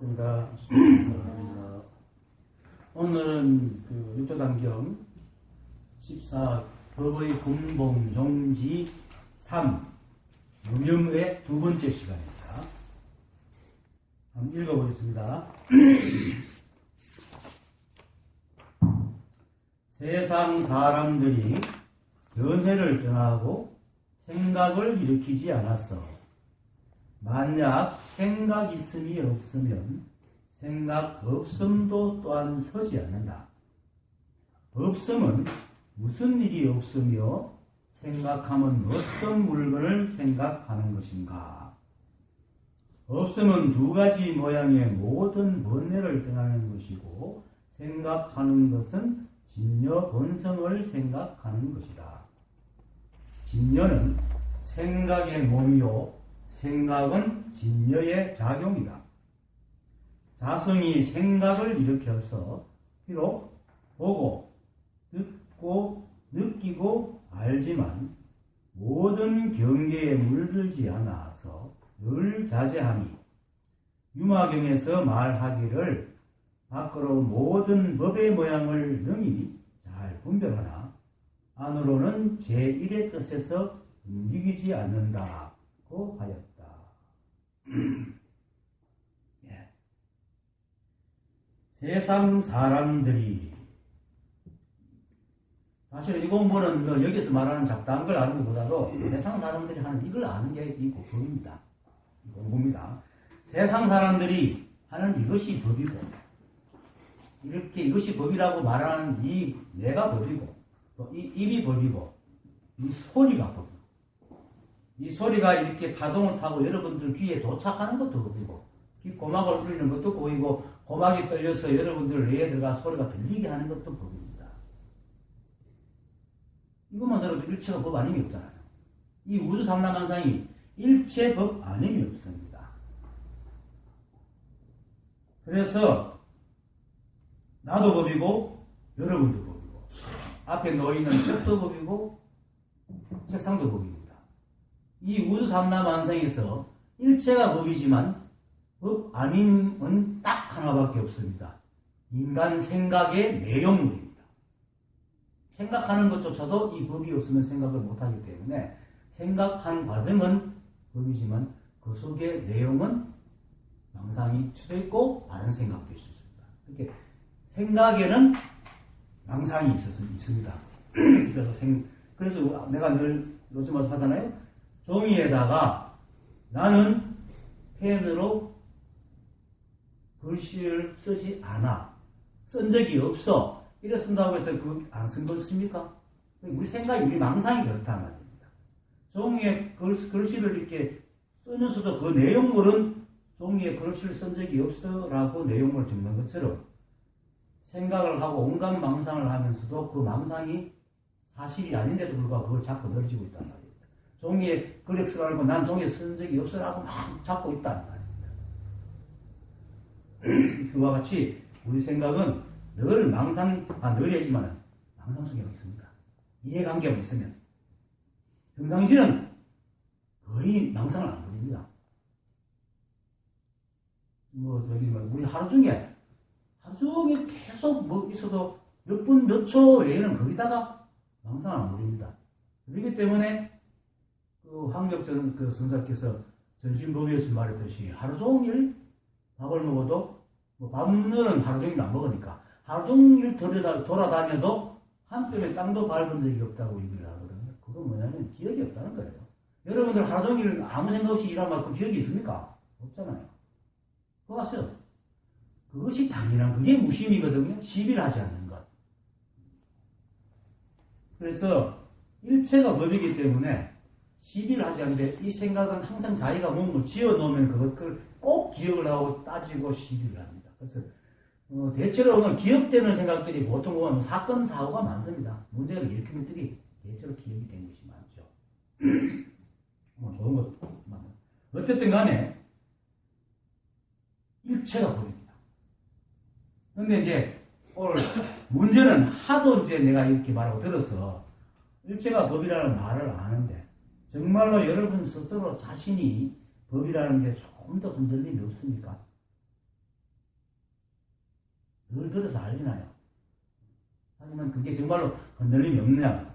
그러니까 오늘은 그 육조단경 14 법의 근본 종지 3 무명의 두 번째 시간입니다. 한번 읽어보겠습니다. 세상 사람들이 연회를 떠나고 생각을 일으키지 않았어. 만약 생각 있음이 없으면 생각 없음도 또한 서지 않는다. 없음은 무슨 일이 없으며 생각하면 어떤 물건을 생각하는 것인가? 없음은 두 가지 모양의 모든 번뇌를 떠나는 것이고 생각하는 것은 진여 본성을 생각하는 것이다. 진여는 생각의 몸이요 생각은 진여의 작용이다. 자성이 생각을 일으켜서 비록 보고 듣고 느끼고 알지만 모든 경계에 물들지 않아서 늘 자제하니 유마경에서 말하기를 밖으로 모든 법의 모양을 능히 잘 분별하나 안으로는 제1의 뜻에서 움직이지 않는다고 하였다. 예. 세상 사람들이 사실 이 공부는 여기서 말하는 잡다한 걸 아는 것보다도 세상 사람들이 하는 이걸 아는 게 이 공부입니다. 이 공부입니다. 세상 사람들이 하는 이것이 법이고 이렇게 이것이 법이라고 말하는 이 내가 법이고 또 이 입이 법이고 이 소리가 법이고 이 소리가 이렇게 파동을 타고 여러분들 귀에 도착하는 것도 법이고 귀고막을 울리는 것도 보이고 고막이 떨려서 여러분들 뇌에 들어가 소리가 들리게 하는 것도 법입니다. 이것만 들어도 일체가 법 아님이 없잖아요. 이 우주 삼라만상이 일체 법 아님이 없습니다. 그래서 나도 법이고 여러분도 법이고 앞에 놓이는 책도 법이고 책상도 법입니다. 이 우주 삼라만상에서 일체가 법이지만 법 아님은 딱 하나밖에 없습니다. 인간 생각의 내용물입니다. 생각하는 것조차도 이 법이 없으면 생각을 못하기 때문에 생각하는 과정은 법이지만 그 속의 내용은 망상이 수도 있고 다른 생각도 있을 수 있다. 이렇게 생각에는 망상이 있습니다. 그래서 내가 늘 요즘 와서 하잖아요. 종이에다가 나는 펜으로 글씨를 쓰지 않아. 쓴 적이 없어. 이래 쓴다고 해서 안 쓴 것입니까? 우리 생각이, 우리 망상이 그렇단 말입니다. 종이에 글씨를 이렇게 쓰면서도 그 내용물은 종이에 글씨를 쓴 적이 없어 라고 내용물을 적는 것처럼 생각을 하고 온갖 망상을 하면서도 그 망상이 사실이 아닌데도 불구하고 그걸 자꾸 늘어지고 있단 말입니다. 종이에 글을 쓰라고 난 종이에 쓴 적이 없어 라고 막 잡고 있다는 말입니다. 그와 같이 우리 생각은 늘 늘이지만 망상 속에만 있습니다. 이해관계만 있으면. 평상시는 거의 망상을 안 부립니다. 우리 하루 중에 계속 있어도 몇 분, 몇 초 외에는 거기다가 망상을 안 부립니다. 그렇기 때문에 황력전 선사께서 전신법에서 말했듯이 하루 종일 밥을 먹어도 밥은 하루 종일 안 먹으니까 하루 종일 돌아다녀도 한 뼘의 땅도 밟은 적이 없다고 얘기를 하거든요. 그건 뭐냐면 기억이 없다는 거예요. 여러분들 하루 종일 아무 생각 없이 일한 만큼 기억이 있습니까? 없잖아요. 그거 아세요? 그것이 당연한, 그게 무심이거든요. 시비하지 않는 것. 그래서 일체가 법이기 때문에 시비를 하지 않는데 이 생각은 항상 자기가 몸을 지어 놓으면 그것을 꼭 기억을 하고 따지고 시비를 합니다. 그래서 대체로는 기억되는 생각들이 보통 보면 사건, 사고가 많습니다. 문제를 일으키는 것들이 대체로 기억이 되는 것이 많죠. 좋은 것도 많아요. 어쨌든 간에 일체가 법입니다. 근데 이제 오늘 문제는 하도 이제 내가 이렇게 말하고 들어서 일체가 법이라는 말을 아는데 정말로 여러분 스스로 자신이 법이라는 게 조금 더 흔들림이 없습니까? 늘 들어서 알잖아요. 하지만 그게 정말로 흔들림이 없느냐?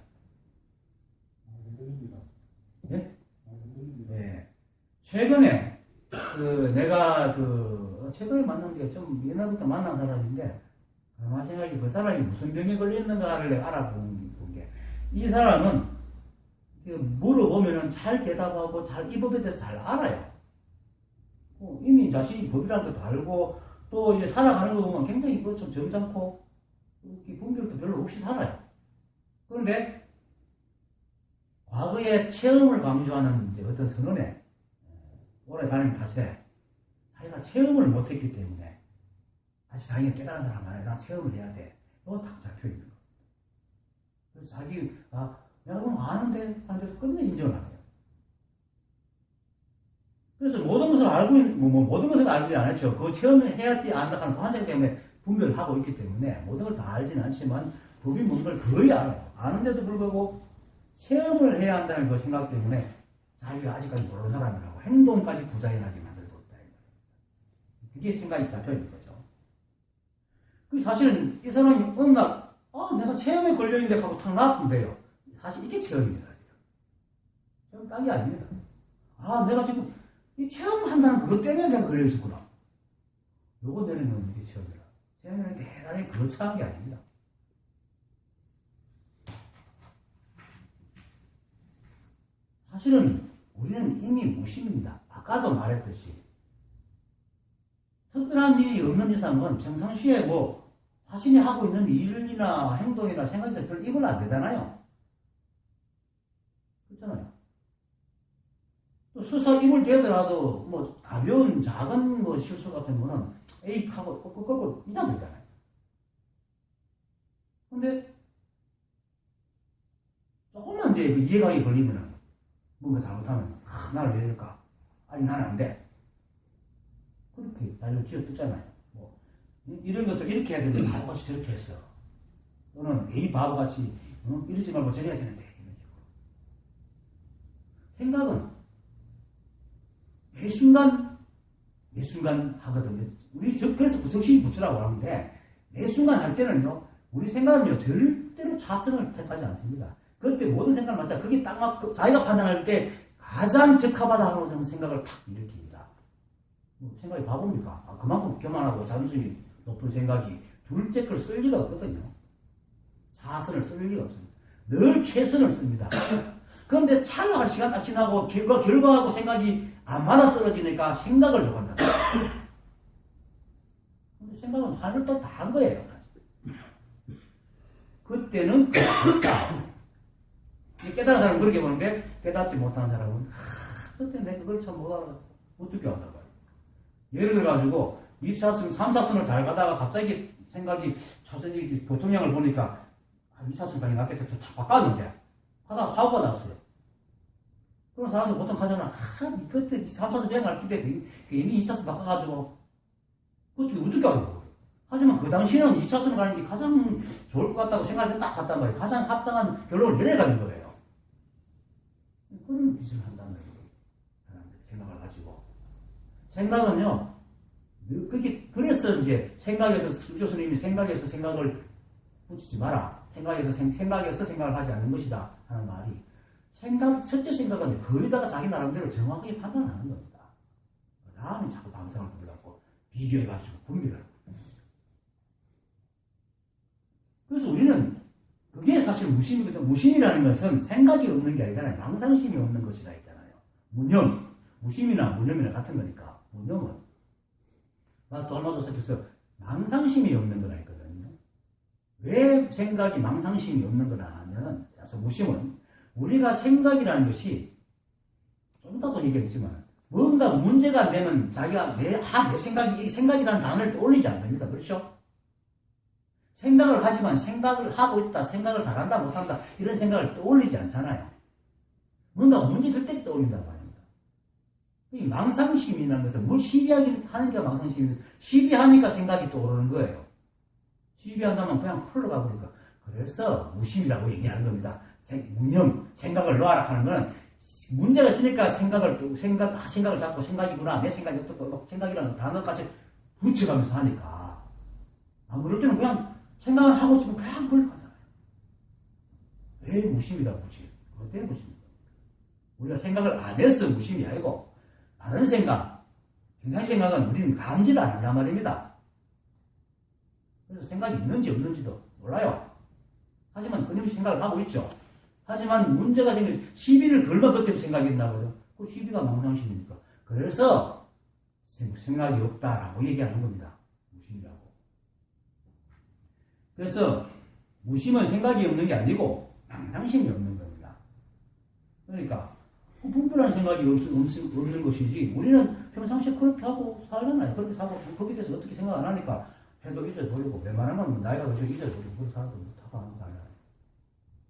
예? 네. 최근에 내가 최근에 만난 게 좀 옛날부터 만난 사람인데 가만히 생각해 그 사람이 무슨 병에 걸렸는가를 내가 알아본 게 이 사람은 물어보면은 잘 대답하고 잘 이 법에 대해서 잘 알아요. 이미 자신이 법이라는 것도 알고 또 이제 살아가는 거 보면 굉장히 좀 점잖고 분별도 별로 없이 살아요. 그런데 과거의 체험을 강조하는 이제 어떤 선언에 오래 다닌 탓에 자기가 체험을 못했기 때문에 다시 자기가 깨달은 사람 안에 나 체험을 해야 돼. 이거 딱 잡혀 있는 거. 그래서 내가 그럼 아는데 한데도 끝내 인정을 안 해요. 그래서 모든 것을 알고 모든 것을 알지 않았죠. 그 체험을 해야지 안다 하는 관점 때문에 분별을 하고 있기 때문에 모든 걸 다 알지는 않지만 법이 뭔 걸 거의 알아요. 아는데도 불구하고 체험을 해야 한다는 그 생각 때문에 자기가 아직까지 모르는 사람이라고 행동까지 부자연하게 만들고 있다. 그게 생각이 잡혀 있는 거죠. 그 사실은 이 사람이 어느 날 내가 체험에 걸려있는데 하고 탁 나쁘면 돼요. 사실 이게 체험입니다. 체험 딴 게 아닙니다. 내가 지금 이 체험한다는 그것 때문에 내가 걸려있었구나. 요거 내리는 게 체험이라. 체험은 대단히 거창한 게 아닙니다. 사실은 우리는 이미 무심입니다. 아까도 말했듯이 특별한 일이 없는 이상은 평상시에 자신이 하고 있는 일이나 행동이나 생각이 별 입을 안 되잖아요. 그렇잖아요. 또 스스로 입을 대더라도 가벼운 작은 실수 같은 거는 에이 하고 끄고 잊어버리잖아요. 근데 조금만 이제 이해관이 걸리면은 뭔가 잘못하면 나를 왜 이럴까? 아니 나는 안 돼. 그렇게 나를 쥐어뜯잖아요. 이런 것을 이렇게 해야 되는데 바보같이 저렇게 했어. 또는 에이 바보같이 이러지 말고 저래야 되는데 이런 식으로. 생각은 매 순간 하거든요. 우리 그래서 정신이 부처라고 하는데 매 순간 할 때는요. 우리 생각은요 절대로 차선을 택하지 않습니다. 그때 모든 생각을 맞아. 그게 딱 맞고 자기가 판단할 때 가장 적합하다고 생각을 탁 일으킵니다. 생각이 바보입니까? 그만큼 교만하고 자존심이 높은 생각이 둘째 걸 쓸 리가 없거든요. 차선을 쓸 리가 없습니다. 늘 최선을 씁니다. 그런데 찰나갈 시간 딱 지나고 결과하고 생각이 안 맞아떨어지니까 생각을 요구한다. 근데 생각은 하늘 또 다 한 거예요. 그때는 그렇다. 깨달은 사람은 그렇게 보는데 깨닫지 못하는 사람은 그때 내가 그걸 참 못 알아. 어떻게 한다고. 예를 들어가지고 2차선, 3차선을 잘 가다가 갑자기 생각이 차선이 교통량을 보니까 2차선까지 낫겠다 해서 다 바꿨는데 하다가 사고가 났어요. 그런 사람들 보통 하잖아. 그때 3차선 비행할 때 괜히 2차선 바꿔가지고 어떻게 하는 하지만 그 당시에는 2차선 가는 게 가장 좋을 것 같다고 생각해서 딱 갔단 말이에요. 가장 합당한 결론을 내려가는 거예요. 그런 짓을 한다는 거예요. 사람들 생각을 가지고. 생각은요, 그래서 이제 생각에서, 수조 스님이 생각에서 생각을 붙이지 마라. 생각에서 생각을 하지 않는 것이다. 하는 말이. 첫째 생각은 거기다가 자기 나름대로 정확하게 판단하는 겁니다. 그 다음에 자꾸 방상을 부려갖고 비교해가지고 분별하고. 그래서 우리는 그게 사실 무심이거든. 무심이라는 것은 생각이 없는 게 아니잖아요. 망상심이 없는 것이라 했잖아요. 무념. 무심이나 무념이나 같은 거니까. 무념은. 또 얼마 전에 망상심이 없는 거라 했거든요. 왜 생각이 망상심이 없는 거라 하면, 무심은 우리가 생각이라는 것이 좀 이따도 얘기했지만 뭔가 문제가 안 되면 자기가 내 생각이, 이 생각이라는 단어를 떠올리지 않습니다. 그렇죠? 생각을 하지만 생각을 하고 있다, 생각을 잘한다, 못한다, 이런 생각을 떠올리지 않잖아요. 뭔가 문제 있을 때 떠올린다고 합니다. 이 망상심이라는 것은 시비하는 게 망상심인데, 시비하니까 생각이 떠오르는 거예요. 시비한다면 그냥 흘러가 버리니까. 그래서 무심이라고 얘기하는 겁니다. 무념, 생각을 놓아라 하는 거는 문제가 있으니까 생각을 잡고 생각이구나, 내 생각이 어떻고, 생각이라는 단어까지 붙여가면서 하니까. 그럴 때는 그냥 생각을 하고 있으면 그냥 그걸 가잖아요. 왜 무심이라고 붙이겠어요? 그것 때문에 무심입니다. 우리가 생각을 안 해서 무심이 아니고, 다른 생각, 굉장히 생각은 우리는 감지를 안 한단 말입니다. 그래서 생각이 있는지 없는지도 몰라요. 하지만 끊임없이 생각을 하고 있죠. 하지만 문제가 생겨서 시비를 걸면 그때 생각이 있나고요. 그 시비가 망상심이니까. 그래서 생각이 없다라고 얘기하는 겁니다. 무심이라고. 그래서 무심은 생각이 없는 게 아니고 망상심이 없는 겁니다. 그러니까 불필요한 생각이 없는 것이지, 우리는 평상시에 그렇게 하고 살잖아요. 그렇게 살고 거기에 대해서 어떻게 생각 안 하니까 해도 잊어버리고, 웬만하면 나이가 그래서 잊어버리고 그렇게 살아도 못하고 하는 거 아니에요.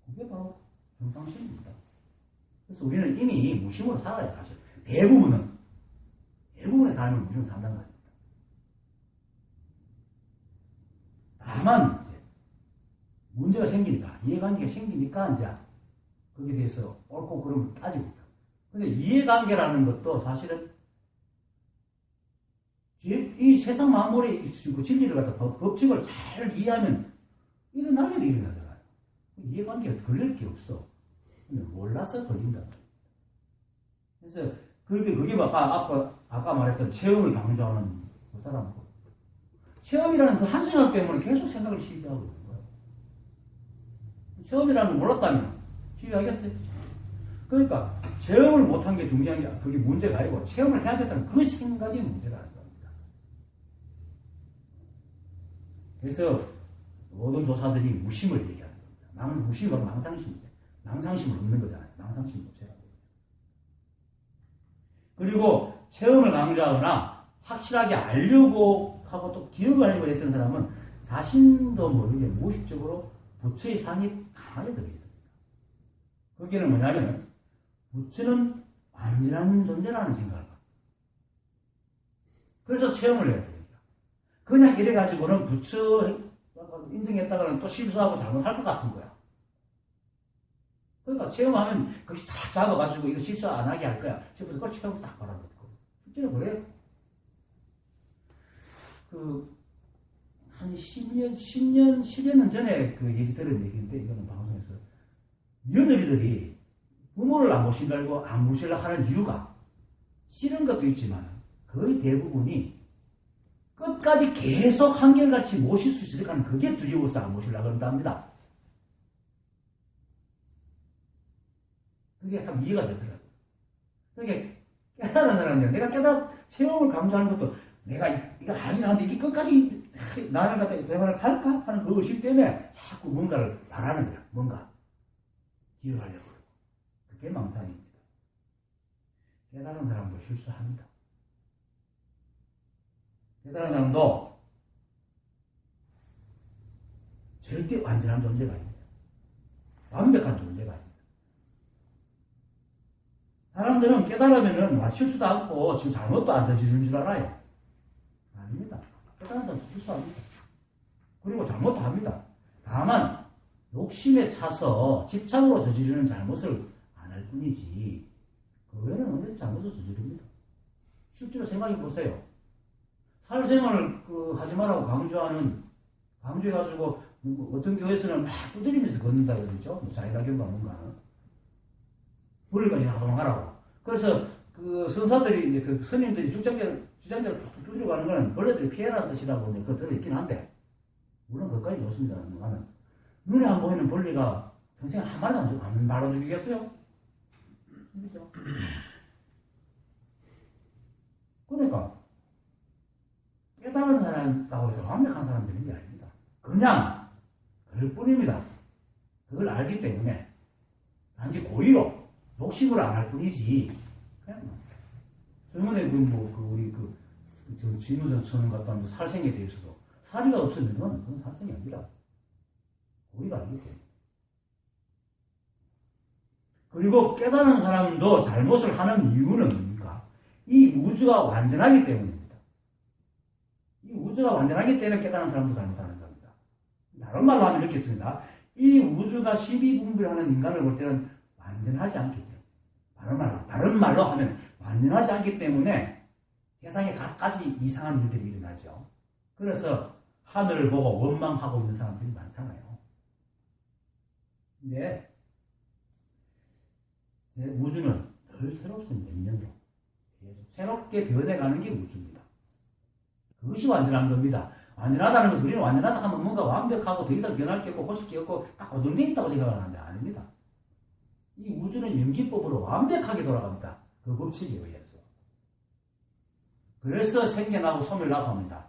그게 바로 평상시입니다. 그래서 우리는 이미 무심으로 살아요. 사실 대부분의 삶을 무심으로 산다는 거예요. 다만 이제 문제가 생기니까, 이해관계가 생기니까 이제 거기에 대해서 옳고 그름을 따지고 있다. 근데 이해관계라는 것도 사실은 이 세상 만물의 그 진리를 갖다 법칙을 잘 이해하면 일어나면 일어나잖아요. 이해관계가 걸릴 게 없어. 근데 몰라서 걸린다. 그래서 그게 아까 말했던 체험을 강조하는 그 사람하고, 체험이라는 그 한 생각 때문에 계속 생각을 시비하고 있는 거예요. 체험이라는 걸 몰랐다면 시비하겠어요? 그러니까 체험을 못한 게 중요한 게 그게 문제가 아니고, 체험을 해야겠다는 그 생각이 문제라는 겁니다. 그래서 모든 조사들이 무심을 얘기하는 겁니다. 무심은 망상심이죠. 망상심을 없는 거잖아요. 망상심이 없어요. 그리고 체험을 강조하거나 확실하게 알려고 하고 또 기억을 하려고 애쓰는 사람은 자신도 모르게 무의식적으로 부처의 상이 강하게 들어있습니다. 거기는 뭐냐면 부처는 완전한 존재라는 생각을 합니다. 그래서 체험을 해야 됩니다. 그냥 이래가지고는 부처 인정했다가는 또 실수하고 잘못할 것 같은 거야. 그러니까 체험하면 거기 딱 잡아가지고 이거 실수 안 하게 할 거야 싶어서 그 체험 딱 바라보고. 실제로 그래요. 한 10여 년 전에 그 얘기 들은 얘기인데, 이거는 방송에서 며느리들이 부모를 안 모시려고 안 모시려고 하는 이유가, 싫은 것도 있지만 거의 대부분이 끝까지 계속 한결같이 모실 수 있을까 하는 그게 두려워서 안 모시려고 한답니다. 그게 참 이해가 되더라고요. 그러니까 깨달은 사람들, 내가 체험을 강조하는 것도 내가 이거 아니라 하는데 이게 끝까지 나를 갖다 대화를 할까 하는 그 의식 때문에 자꾸 뭔가를 말하는 거야. 뭔가 기억하려고. 그게 망상입니다. 깨달은 사람도 실수합니다. 깨달은 사람도 절대 완전한 존재가 아닙니다. 완벽한 존재가 아닙니다. 사람들은 깨달으면은 실수도 않고 지금 잘못도 안 저지르는 줄 알아요. 아닙니다. 깨달은 사람은 실수합니다. 그리고 잘못도 합니다. 다만 욕심에 차서 집착으로 저지르는 잘못을 안 할 뿐이지, 그 외에는 언제든지 잘못을 저지릅니다. 실제로 생각해 보세요. 사회생활을 하지 말라고 강조해가지고 어떤 교회에서는 막 두드리면서 걷는다 그러죠. 자기가경과 뭔가는 벌리까지 도망가라고. 그래서 그 선사들이 이제 그 스님들이 주장자를 툭툭 두드리고 가는 거는 벌레들이 피해라는 뜻이라고 이제 그 들어있긴 한데, 물론 그것까지 좋습니다. 나는 눈에 안 보이는 벌레가 평생 한 마리도 안 말아 죽이겠어요? 그렇죠? 그러니까 깨달은 사람이라고 해서 완벽한 사람들인 게 아닙니다. 그냥 그럴 뿐입니다. 그걸 알기 때문에 단지 고의로 욕심으로 안 할 뿐이지, 그냥 저번에 우리 진우전 선언 갔다 왔는데 살생에 대해서도 사리가 없으면 그건 살생이 아니라 고의가 아니기 때문에. 그리고 깨달은 사람도 잘못을 하는 이유는 뭡니까? 이 우주가 완전하기 때문입니다. 이 우주가 완전하기 때문에 깨달은 사람도 잘못하는 겁니다. 다른 말로 하면 이렇게 씁니다. 이 우주가 십이분별하는 인간을 볼 때는 완전하지 않기 때문에, 다른 말로 하면 완전하지 않기 때문에 세상에 갖가지 이상한 일들이 일어나죠. 그래서 하늘을 보고 원망하고 있는 사람들이 많잖아요. 근데 우주는 늘 새롭습니다. 인연으로. 새롭게 변해가는 게 우주입니다. 그것이 완전한 겁니다. 완전하다는 것은 우리는 완전하다 하면 뭔가 완벽하고 더 이상 변할 게 없고 고칠 게 없고 딱 고정되어 있다고 생각하는데 아닙니다. 이 우주는 연기법으로 완벽하게 돌아갑니다. 그 법칙에 의해서. 그래서 생겨나고 소멸나고 합니다.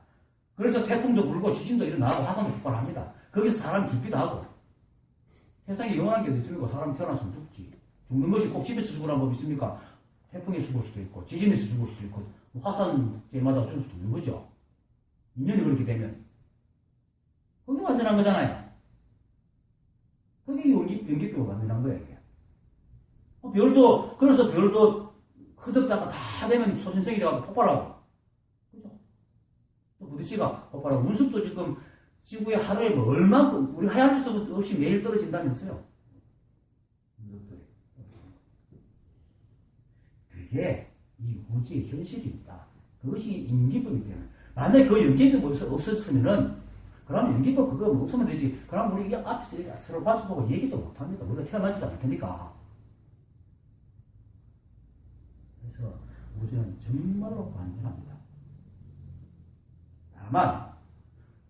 그래서 태풍도 불고 지진도 일어나고 화산도 폭발합니다. 거기서 사람이 죽기도 하고. 세상에 영원한 게 있습니까? 사람 태어나서는 죽지. 죽는 것이 꼭 집에서 죽으라는 법이 있습니까? 태풍에 죽을 수도 있고 지진에서 죽을 수도 있고 화산에 맞아 죽을 수도 있는 거죠. 인연이 그렇게 되면 그게 완전한 거잖아요. 그게 연기병을 완전한 거예요. 별도 그래서 별도 흐졌다가 다 되면 소진성이 돼가지고 폭발하고 그죠? 또 부딪히가 폭발하고 운석도 지금 지구에 하루에 뭐 얼만큼 우리 하얀 수 없이 매일 떨어진다면서요. 그게 이 우주의 현실입니다. 그것이 연기법이기 때문에 만약에 그 연기법이 없었으면은 그럼 연기법 그거 뭐 없으면 되지. 그럼 우리 앞에서 이렇게 서로 마주보고 얘기도 못합니다. 우리가 태어나지도 않을 테니까. 그래서 우주는 정말로 완전합니다. 다만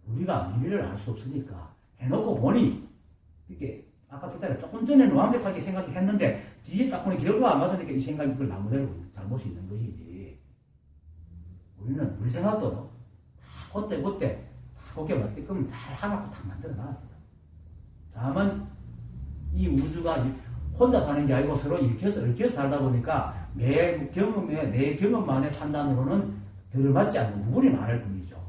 우리가 미래를 알 수 없으니까 해놓고 보니 이렇게 아까 그랬잖아요. 조금 전에는 완벽하게 생각했는데 뒤에 딱 보니 결과가 안 맞으니까 이 생각이 그걸 나무대로 잘못이 있는 것이지. 우리는 우리 생각도 다 그때 그게 맞게끔 잘 하나고 다 만들어 놔야 돼요. 다만 이 우주가 혼자 사는 게 아니고 서로 얽혀서 살다 보니까 내 경험만의 판단으로는 들어맞지 않는 부분이 많을 뿐이죠.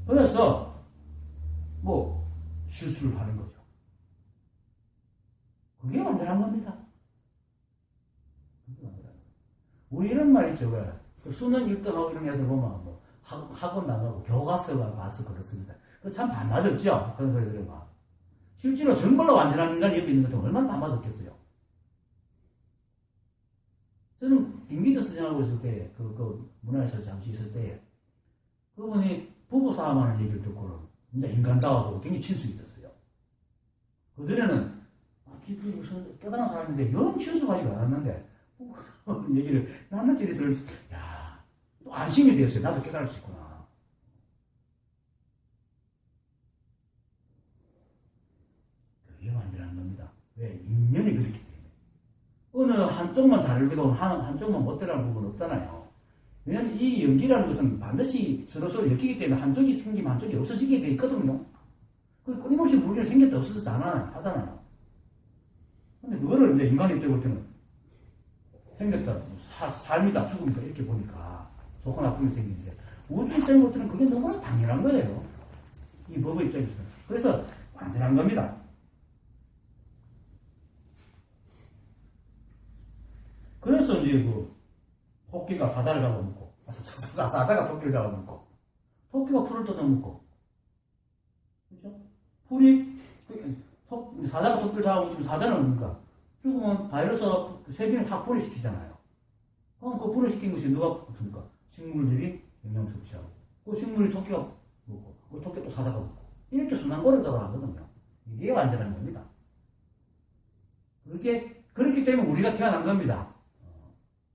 그래서 뭐 실수를 하는 거죠. 그게 완전한 겁니다. 우리 이런 말 있죠. 왜? 수능 1등하고 이런 애들 보면 뭐 학원 나가고 교과서 가서 그렇습니다. 참 반맞았죠. 그런 소리 들으면. 실제로 정말로 완전한 인간이 옆에 있는 것도 얼마나 반맞았겠어요. 저는 김기도 선생하고 있을 때, 문화에서 잠시 있을 때, 그분이 부부싸움하는 얘기를 듣고는 진짜 인간다워하고 굉장히 칠 수 있었어요. 그전에는 무슨 깨달은 사람인데 영 실수하지 않았는데 얘기를 낱낱이 들으면서 야, 또 안심이 됐어요. 나도 깨달을 수 있구나. 그게 완전한 겁니다. 왜? 인연이 그렇기 때문에. 어느 한쪽만 잘 되고 한쪽만 못 되라는 부분은 없잖아요. 왜냐하면 이 연기라는 것은 반드시 서로서로 엮이기 때문에 한쪽이 생기면 한쪽이 없어지게 돼 있거든요. 그 끊임없이 물리가 생겼다 없어졌다 하잖아요. 근데 그거를 이제 인간이 입장에 볼 때는 생겼다, 삶이다, 죽음이다 이렇게 보니까 좋고 나쁨이 생기는데 우주 입장에 볼 때는 그게 너무나 당연한 거예요. 이 법의 입장에서. 그래서 완전한 겁니다. 그래서 이제 토끼가 사자를 잡아먹고, 사자가 토끼를 잡아먹고, 토끼가 풀을 뜯어먹고, 그죠? 사자가 토끼를 잡아먹으면 사자는 뭡니까? 죽으면 바이러스 세균을 확 분해시키잖아요. 그럼 그 분해시킨 것이 누가 먹습니까? 식물들이 영양 섭취하고, 그 식물이 토끼가 먹고, 그 토끼 또 사자가 먹고, 이렇게 순환고리로 하거든요. 이게 완전한 겁니다. 그렇기 때문에 우리가 태어난 겁니다.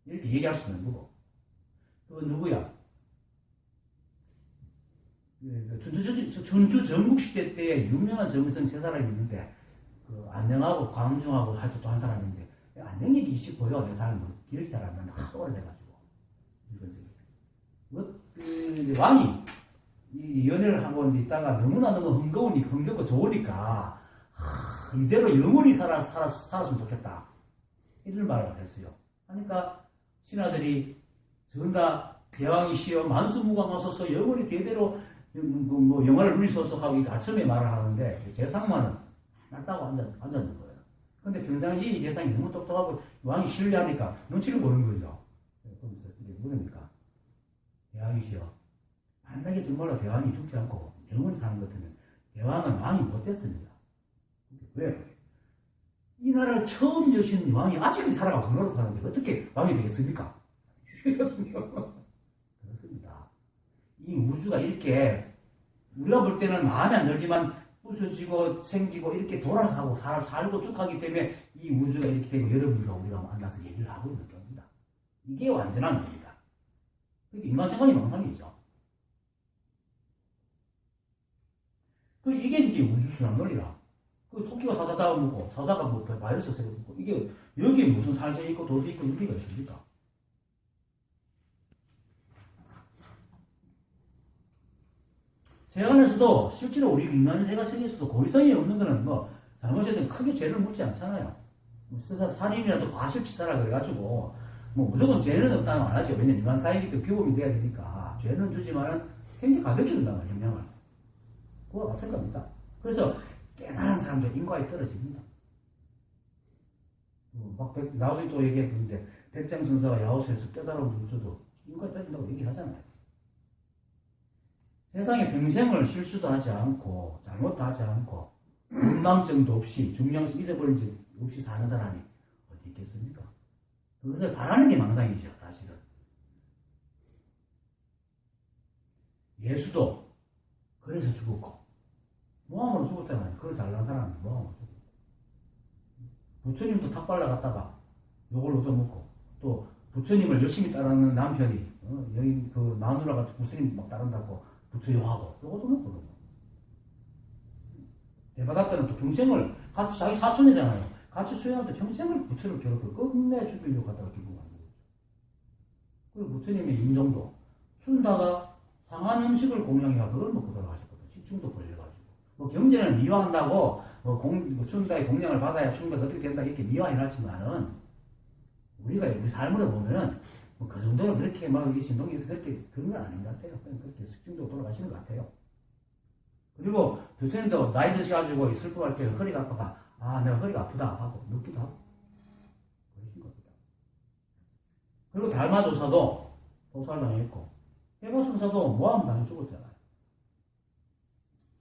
이렇게 얘기할 수 있는 거고. 그 누구야? 춘추 전국시대 때 유명한 정성 세 사람이 있는데, 안녕하고 광중하고 하여튼 또 한 사람인데, 안녕 얘기 씩 보여. 내 사람은 기억이 잘 안 나는데, 하도 오래돼가지고. 왕이 이 연애를 하고 있다가 너무 흥겹고 좋으니까, 이대로 영원히 살았으면 좋겠다. 이런 말을 했어요. 하니까, 신하들이 전다 대왕이시여 만수무강하소서 영원히 대대로 영화를 누리소서 하고 아첨에 말을 하는데 재상만은 낫다고 앉았는 거예요. 근데 평상시 재상이 너무 똑똑하고 왕이 신뢰하니까 눈치를 보는 거죠. 그러면서 물으니까 대왕이시여 만약에 정말로 대왕이 죽지 않고 영원히 사는 것 같으면 대왕은 왕이 못됐습니다. 왜? 이 나라를 처음 여신 왕이 아직은 살아가고 건너로 사는데 어떻게 왕이 되겠습니까? 그렇습니다. 이 우주가 이렇게 우리가 볼 때는 마음에 안 들지만 부서지고 생기고 이렇게 돌아가고 살고 쭉 하기 때문에 이 우주가 이렇게 되고 여러분과 우리가 만나서 얘기를 하고 있는 겁니다. 이게 완전한 겁니다. 그게 인간 생각이 망상이죠. 이게 이제 우주순환 논리라. 토끼가 사자 잡아먹고 사자가 뭐 바이러스 세워먹고 이게 여기에 무슨 살새 있고 돌이 있고 의미가 있습니까? 세간에서도 실제로 우리 인간 세계에서도 고의성이 없는 거는 뭐 잘못했든 크게 죄를 묻지 않잖아요. 살인이라도 과실치사라 그래가지고 뭐 무조건 죄는 없다는 건 안 하죠. 왜냐면 인간 사이기 때문에 규범이 돼야 되니까 죄는 주지만 굉장히 가볍게 준단 말이에요. 영향을. 그거 같은 겁니다. 그래서 깨달은 사람도 인과에 떨어집니다. 나중에 또 얘기했는데 백장선사가 야오스에서 깨달은 분수도 인과에 떨어진다고 얘기하잖아요. 세상에 평생을 실수도 하지 않고 잘못도 하지 않고 원망증도 없이 중량식 잊어버린 적 없이 사는 사람이 어디 있겠습니까? 그것을 바라는 게 망상이죠. 사실은 예수도 그래서 죽었고 모함으로 죽었잖아요. 그걸 잘난 사람이 모함으로 죽었고 부처님도 탁 발라갔다가 욕을 얻어먹고 또 부처님을 열심히 따르는 남편이 여기 그 마누라가 부처님 막 따른다고 부처욕하고 이것도 먹거든요. 대바다 때는 또 평생을 같이 자기 사촌이잖아요. 같이 수행하면서 평생을 부처를 괴롭혀 끝내 죽이려고 하다가 결국 안 되죠. 그리고 부처님의 인정도 춘다가 상한 음식을 공양해가 그걸 먹고 돌아가셨거든요. 식중독 걸려가지고. 뭐 경제는 미화한다고 춘다의 공양을 받아야 춘다가 어떻게 된다 이렇게 미화해놨지만은 우리가 우리 삶으로 보면은 뭐 그 정도로 그렇게 막 신동에서 그렇게 그런 건 아닌 것 같아요. 그냥 그렇게 식중독 돌아가시는 것 같아요. 그리고 부처님도 나이 드셔가지고 슬퍼할 때 허리가 아파가 내가 허리가 아프다 하고 눕기도 하고 그러신 겁니다. 그리고 달마조사도 도살당했고 해보승사도 모함당해 죽었잖아요.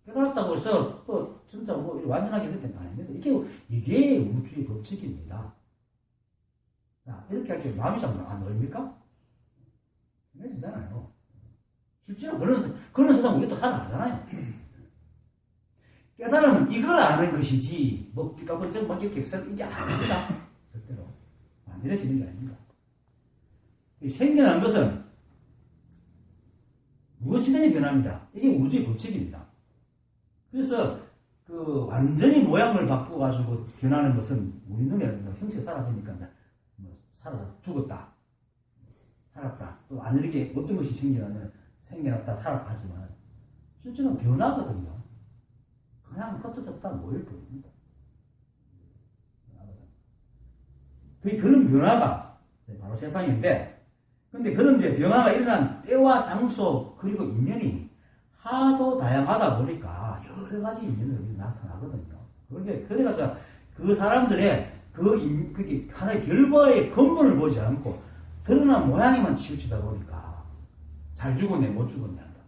깨달았다고 해서 또 진짜 뭐 완전하게 될 때는 아닙니다. 이게 우주의 법칙입니다. 자, 이렇게 할 때 마음이 좀 안 놓입니까? 해지잖아요. 실제로 그런 세상 우리 또 살아가잖아요. 깨달으면 이걸 아는 것이지, 뭐, 삐까번쩍 막 이렇게 이게 아닙니다. 절대로. 만들어지는 게 아닙니다. 생겨난 것은 무엇이든지 변합니다. 이게 우주의 법칙입니다. 그래서 완전히 모양을 바꿔가지고 변하는 것은 우리 눈에 형체가 사라지니까 살아서 죽었다. 살았다. 또 안 이렇게 어떤 것이 생겨났다. 살았다 하지만 실제는 변하거든요. 그냥 흩어졌다 모일 뿐입니다. 그런 변화가 바로 세상인데, 근데 그런 이제 변화가 일어난 때와 장소 그리고 인연이 하도 다양하다 보니까 여러 가지 인연들이 나타나거든요. 그래서 그 사람들의 그게 하나의 결과의 근본을 보지 않고 드러난 모양에만 치우치다 보니까 잘 죽었네 못 죽었네 한다.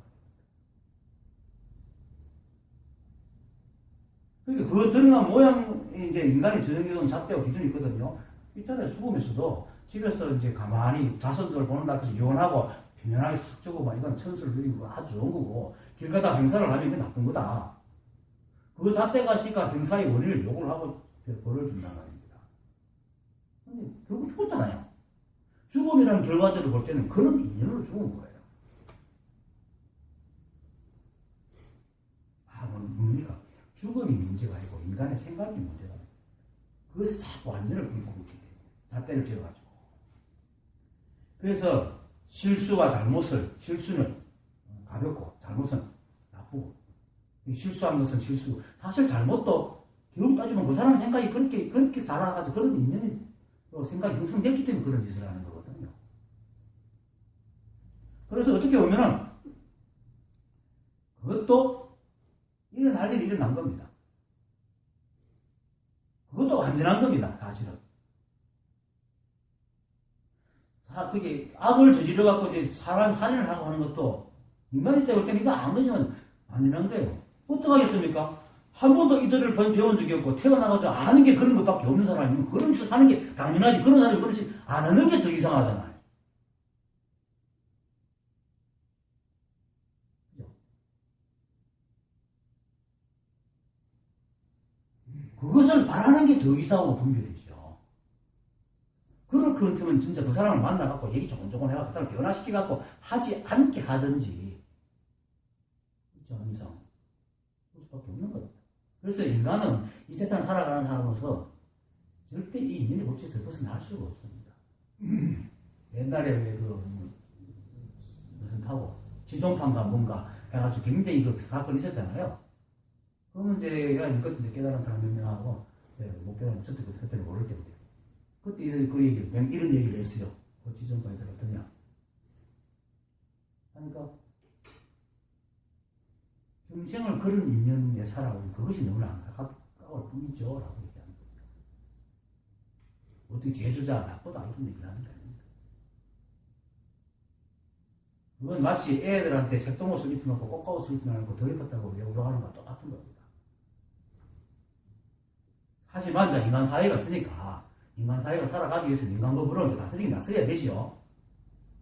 그러니까 그 드러난 모양이 이제 인간이 저정해놓은 잣대와 기준이 있거든요. 있잖아요. 수금에서도 집에서 이제 가만히 자손들을 보는 앞에서 이혼하고 평연하게 탁 주고 막 이건 천수를 누리고 아주 좋은 거고 길 가다 행사를 하면 이게 나쁜 거다. 그 잣대가 있으니까 행사의 원인을 요구를 하고 벌을 준단 말입니다. 근데 결국 죽었잖아요. 죽음이라는 결과적으로 볼 때는 그런 인연으로 죽은 거예요. 뭡니까? 죽음이 문제가 아니고 인간의 생각이 문제가 아니고 그것을 자꾸 완전을 끊고 있기 때문에 잣대를 지어가지고. 그래서 실수는 가볍고 잘못은 나쁘고 실수한 것은 실수고 사실 잘못도 결국 따지면 그 사람 생각이 그렇게 살아가지고 그런 인연이 생각이 형성됐기 때문에 그런 짓을 하는 거거든요. 그래서 어떻게 보면은 그것도 일어날 일이 일어난 겁니다. 그것도 완전한 겁니다. 사실은. 그게 악을 저지러갖고 이제 사람 살인을 하고 하는 것도 인간이 때볼 때는 이거 안 거지만 완전한 거예요. 어떡하겠습니까? 한 번도 이들을 배운 적이 없고 태어나가지고 아는 게 그런 것밖에 없는 사람이면 그런 짓을 하는 게 당연하지. 그런 사람이 그런 짓 안 하는 게 더 이상하잖아요. 그것을 바라는 게 더 이상하고 분별이죠. 그렇다면 진짜 그 사람을 만나갖고 얘기 조곤조곤 해갖고 그 사람을 변화시켜갖고 하지 않게 하든지, 그렇지 않은 이상 그럴 수밖에 없는 겁니다. 그래서 인간은 이 세상 살아가는 사람으로서 절대 이 인연의 법칙에서 벗어날 수가 없습니다. 옛날에 왜 무슨 타고 지존판가 뭔가 해가지고 굉장히 그 사건이 있었잖아요. 그러면 이제 그때 깨달은 사람 몇 명하고 못 깨달은 그때는 모를 때문에 그때 이런 얘기를 했어요. 그 지존판이들 어떠냐 하니까 평생을 그런 인연에 살아오면 그것이 너무나 안타까울 뿐이죠 라고 얘기하는 겁니다. 어떻게 제주자 나쁘다 이런 얘기를 하는 게 아닙니다. 그건 마치 애들한테 색동옷을 입혀놓고 꽃가옷을 입혀놓고 더 예뻤다고 욕하는 것과 똑같은 겁니다. 하지만 이제 인간 사회가 있으니까 인간 사회가 살아가기 위해서 인간법으로 이제 다스리긴 다스려야 되죠.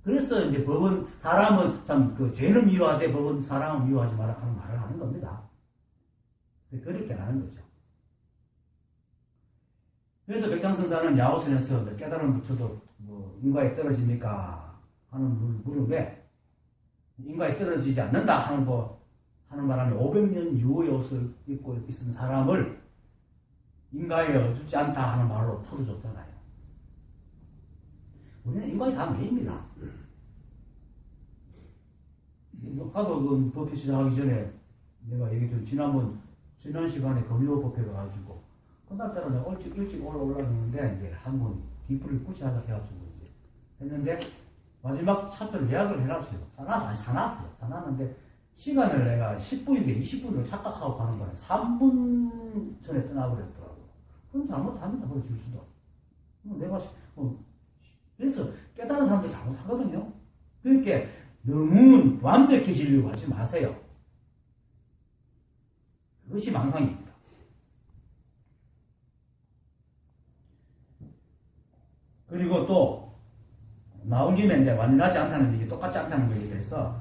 그래서 이제 법은 사람은 참 죄는 미워하되 법은 사람은 미워하지 마라 하는 말을 하는 겁니다. 그렇게 하는 거죠. 그래서 백장선사는 야오선에서 깨달은 부처도 인과에 떨어집니까 하는 물음에 인과에 떨어지지 않는다 하는 바람에 500년 유호의 옷을 입고 있은 사람을 인과에 어둡지 않다 하는 말로 풀어줬잖아요. 우리는 인과에 다 매입니다. 아까도 그 법회 시작하기 전에 내가 얘기했던 지난 시간에 금요법회 가가지고 그날따라 내가 일찍 올라왔는데 이제 한번 기쁘를 구시하자 해가지고 이제 했는데 마지막 차표를 예약을 해놨어요. 사놨는데 시간을 내가 10분인데 20분을 착각하고 가는 거예요. 3분 전에 떠나버렸더라고요. 그럼 잘못합니다. 그럴 수도. 내가 그래서 깨달은 사람들 잘못하거든요. 그러니까 너무 완벽해지려고 하지 마세요. 그것이 망상입니다. 그리고 또 나온 김에 이제 완전하지 않다는 얘기, 똑같지 않다는 거에 대해서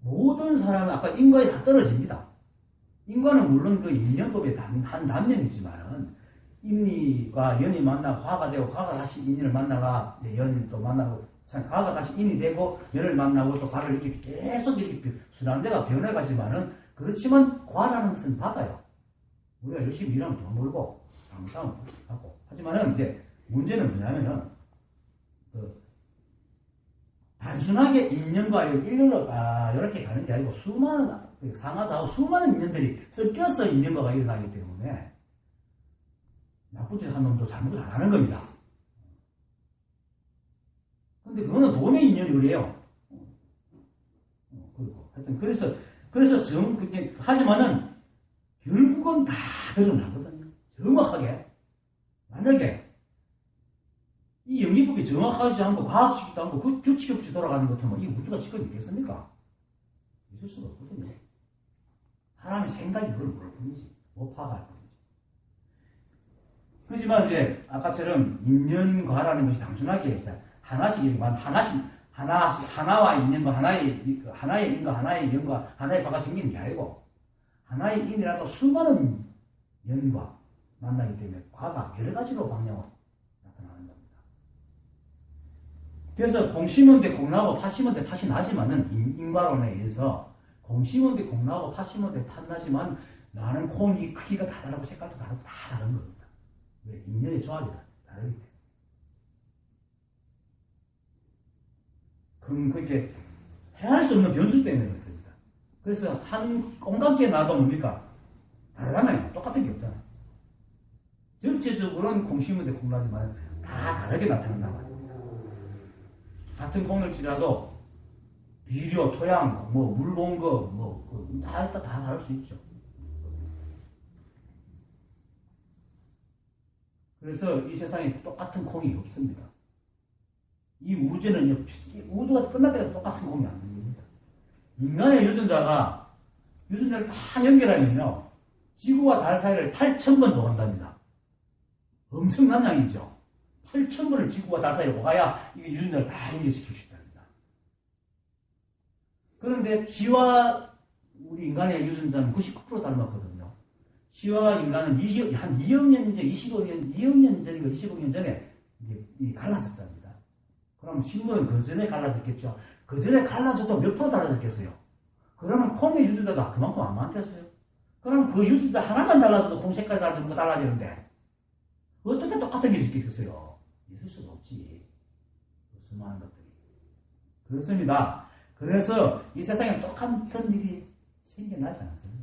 모든 사람은 아까 인과에 다 떨어집니다. 인과는 물론 그 인연법의 한 단면이지만은 인리와 연이 만나고 과가 되고 과가 다시 인연을 만나가 연이 또 만나고 과가 다시 인이 되고 연을 만나고 또 과를 이렇게 계속 이렇게 순환대가 변해가지만은 그렇지만 과라는 것은 받아요. 우리가 열심히 일하면 돈 벌고 당사하면 하고 하지만은 이제 문제는 뭐냐면은 단순하게 인연과 일렬로 이렇게 가는 게 아니고 수많은 상하사하고 수많은 인연들이 섞여서 인연과가 일어나기 때문에 나쁜 짓 한 놈도 잘못을 안 하는 겁니다. 근데 그거는 돈의 인연이 그래요. 하여튼 그래서 하지만은 결국은 다 드러나거든요. 정확하게. 만약에 이 영리법이 정확하지 않고 과학식이도 않고 규칙 없이 돌아가는 것 같으면 이 우주가 지금 있겠습니까? 있을 수가 없거든요. 사람의 생각이 그걸 모를 뿐이지. 못 파악할 뿐이지. 그렇지만 이제 아까처럼 인연과라는 것이 단순하게 하나와 인연과 하나의 인과 하나의 연과 하나의 과가 생기는 게 아니고 하나의 인이라도 수많은 연과 만나기 때문에 과가 여러 가지로 방향으로 나타나는 겁니다. 그래서 공 심은 데 공 나고 팥 심은 데 팥이 나지만은 인과론에 의해서 공 심은 데 공 나고 팥 심은 데 팥 나지만 나는 콩이 크기가 다 다르고 색깔도 다르고 다 다른 겁니다. 왜? 인연의 조합이 다르기 때문에. 그렇게 헤아릴 수 없는 변수 때문에 그렇습니다. 그래서 한 콩깍지에 나도 뭡니까? 다르잖아요. 똑같은 게 없잖아요. 전체적으로는 콩 심은 데 콩 나지만 다 다르게 나타난단 말이에요. 같은 콩일지라도 비료, 토양, 물 본 거, 다 다를 수 있죠. 그래서 이 세상에 똑같은 콩이 없습니다. 이 우주는 우주가 끝날 때까지 똑같은 콩이 안 됩니다. 인간의 유전자를 다 연결하면요, 지구와 달 사이를 8,000번 도간답니다. 엄청난 양이죠. 8,000번을 지구와 달 사이로 가야 이게 유전자를 다 연결시킬 수 있답니다. 그런데 쥐와 우리 인간의 유전자는 99% 닮았거든요. 시와 인간은 한 2억 년 전, 2억 년 전인가 25년 전에 이제 갈라졌답니다. 그럼 식물은 그 전에 갈라졌겠죠. 그 전에 갈라져도 몇 프로 달라졌겠어요? 그러면 콩의 유전자가 그만큼 안 많겠어요? 그럼 그 유전자 하나만 달라져도 콩 색깔이 달라지는 달라지는데 어떻게 똑같은 게 있겠어요? 있을 수가 없지. 수많은 것들이. 그렇습니다. 그래서 이 세상에 똑같은 일이 생겨나지 않습니다.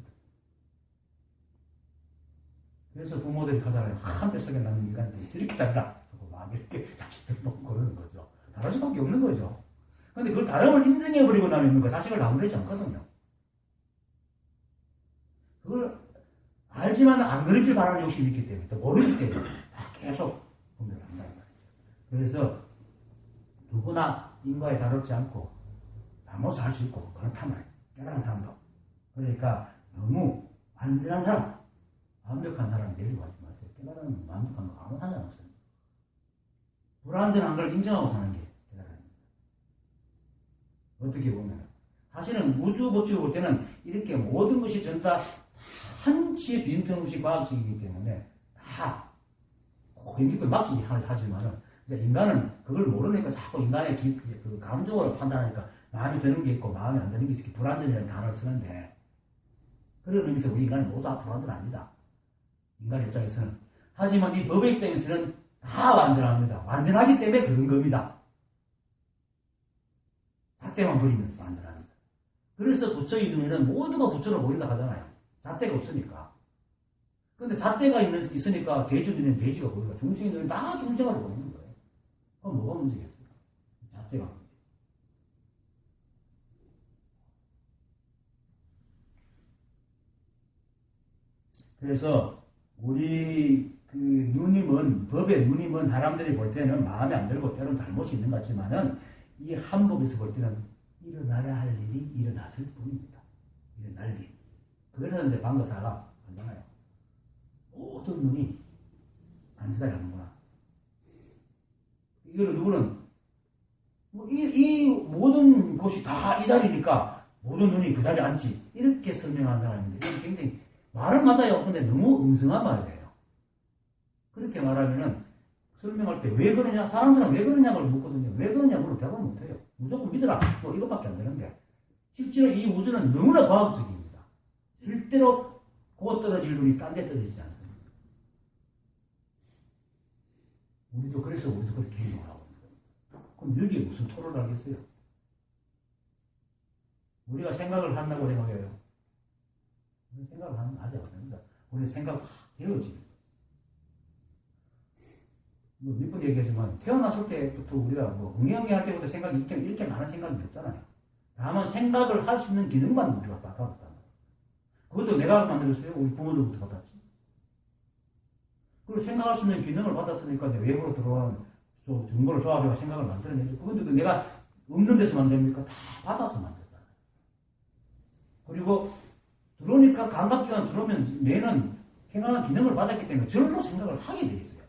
그래서 부모들이 가잖아요. 한 뱃속에 낳는 인간들이 저렇게 달라. 하고 막 이렇게 자식들 보고 그러는 거죠. 다를 수밖에 없는 거죠. 근데 그걸 다름을 인정해버리고 나면 그 자식을 낳으면 되지 않거든요. 그걸 알지만 안 그러길 바라는 욕심이 있기 때문에, 또 모르기 때문에 계속 분별을 한다는 말이죠. 그래서 누구나 인과에 다롭지 않고 잘못을 할 수 있고 그렇단 말이에요. 깨달은 사람도. 그러니까 너무 완전한 사람, 완벽한 사람이 되려고 하지 마세요. 깨달은 완벽한 거 아무 상관 없습니다. 불완전한 걸 인정하고 사는 게 깨달음입니다. 어떻게 보면 사실은 우주 법칙을 볼 때는 이렇게 모든 것이 전부 다 한치의 빈틈없이 과학적이기 때문에 다 고인기를 맡기게 하지만은 인간은 그걸 모르니까 자꾸 인간의 그 감정으로 판단하니까 마음에 드는 게 있고 마음에 안 드는 게 있고 불완전이라는 단어를 쓰는데 그런 의미에서 우리 인간은 모두 다 불완전합니다. 인간의 입장에서는. 하지만 이 법의 입장에서는 다 완전합니다. 완전하기 때문에 그런 겁니다. 잣대만 버리면 완전합니다. 그래서 부처의 눈에는 모두가 부처로 보인다 하잖아요. 잣대가 없으니까. 근데 잣대가 있으니까 대주 눈에는 대주가 보이고 중생의 눈에는 다 중생으로 보이는 거예요. 그럼 뭐가 문제겠어요? 잣대가 문제. 그래서 우리 그 눈이 먼 법의 눈이 먼 사람들이 볼 때는 마음에 안 들고 때로는 잘못이 있는 것 같지만은 이 한 법에서 볼 때는 일어나야 할 일이 일어났을 뿐입니다. 일어날 일. 그래서 이제 방거사가 하잖아요. 모든 눈이 안지다게 하는구나. 이거를 누구는 이 모든 곳이 다 이 자리니까 모든 눈이 그 자리에 앉지 이렇게 설명하는 사람인데 이게 굉장히 말은 맞아요. 근데 너무 엉성한 말이에요. 그렇게 말하면은 설명할 때 왜 그러냐? 사람들은 왜 그러냐고 묻거든요. 왜 그러냐고 대답을 못해요. 무조건 믿어라. 뭐 이것밖에 안 되는데 실제로 이 우주는 너무나 과학적입니다. 절대로 곧 떨어질 눈이 딴 데 떨어지지 않습니다. 우리도 그래서 우리도 그렇게 행동을 하고 있는 거예요. 그럼 여기에 무슨 토론을 하겠어요? 우리가 생각을 한다고 생각해요. 생각을 하지 않습니다. 우리 생각 되어집니다. 몇 번 얘기하지만 태어났을 때부터 우리가 응애응애 할 때부터 생각이 이렇게 많은 생각이 없잖아요. 다만 생각을 할 수 있는 기능만 우리가 바꿔봤다. 그것도 내가 만들었어요. 우리 부모들부터 받았지. 그리고 생각할 수 있는 기능을 받았으니까 외부로 들어온 정보를 조합해서 생각을 만들어내죠. 그것도 내가 없는 데서 만듭니까? 다 받아서 만들잖아요. 그리고 들어오니까 감각기관 들어오면 뇌는 행하는 기능을 받았기 때문에 절로 생각을 하게 돼 있어요.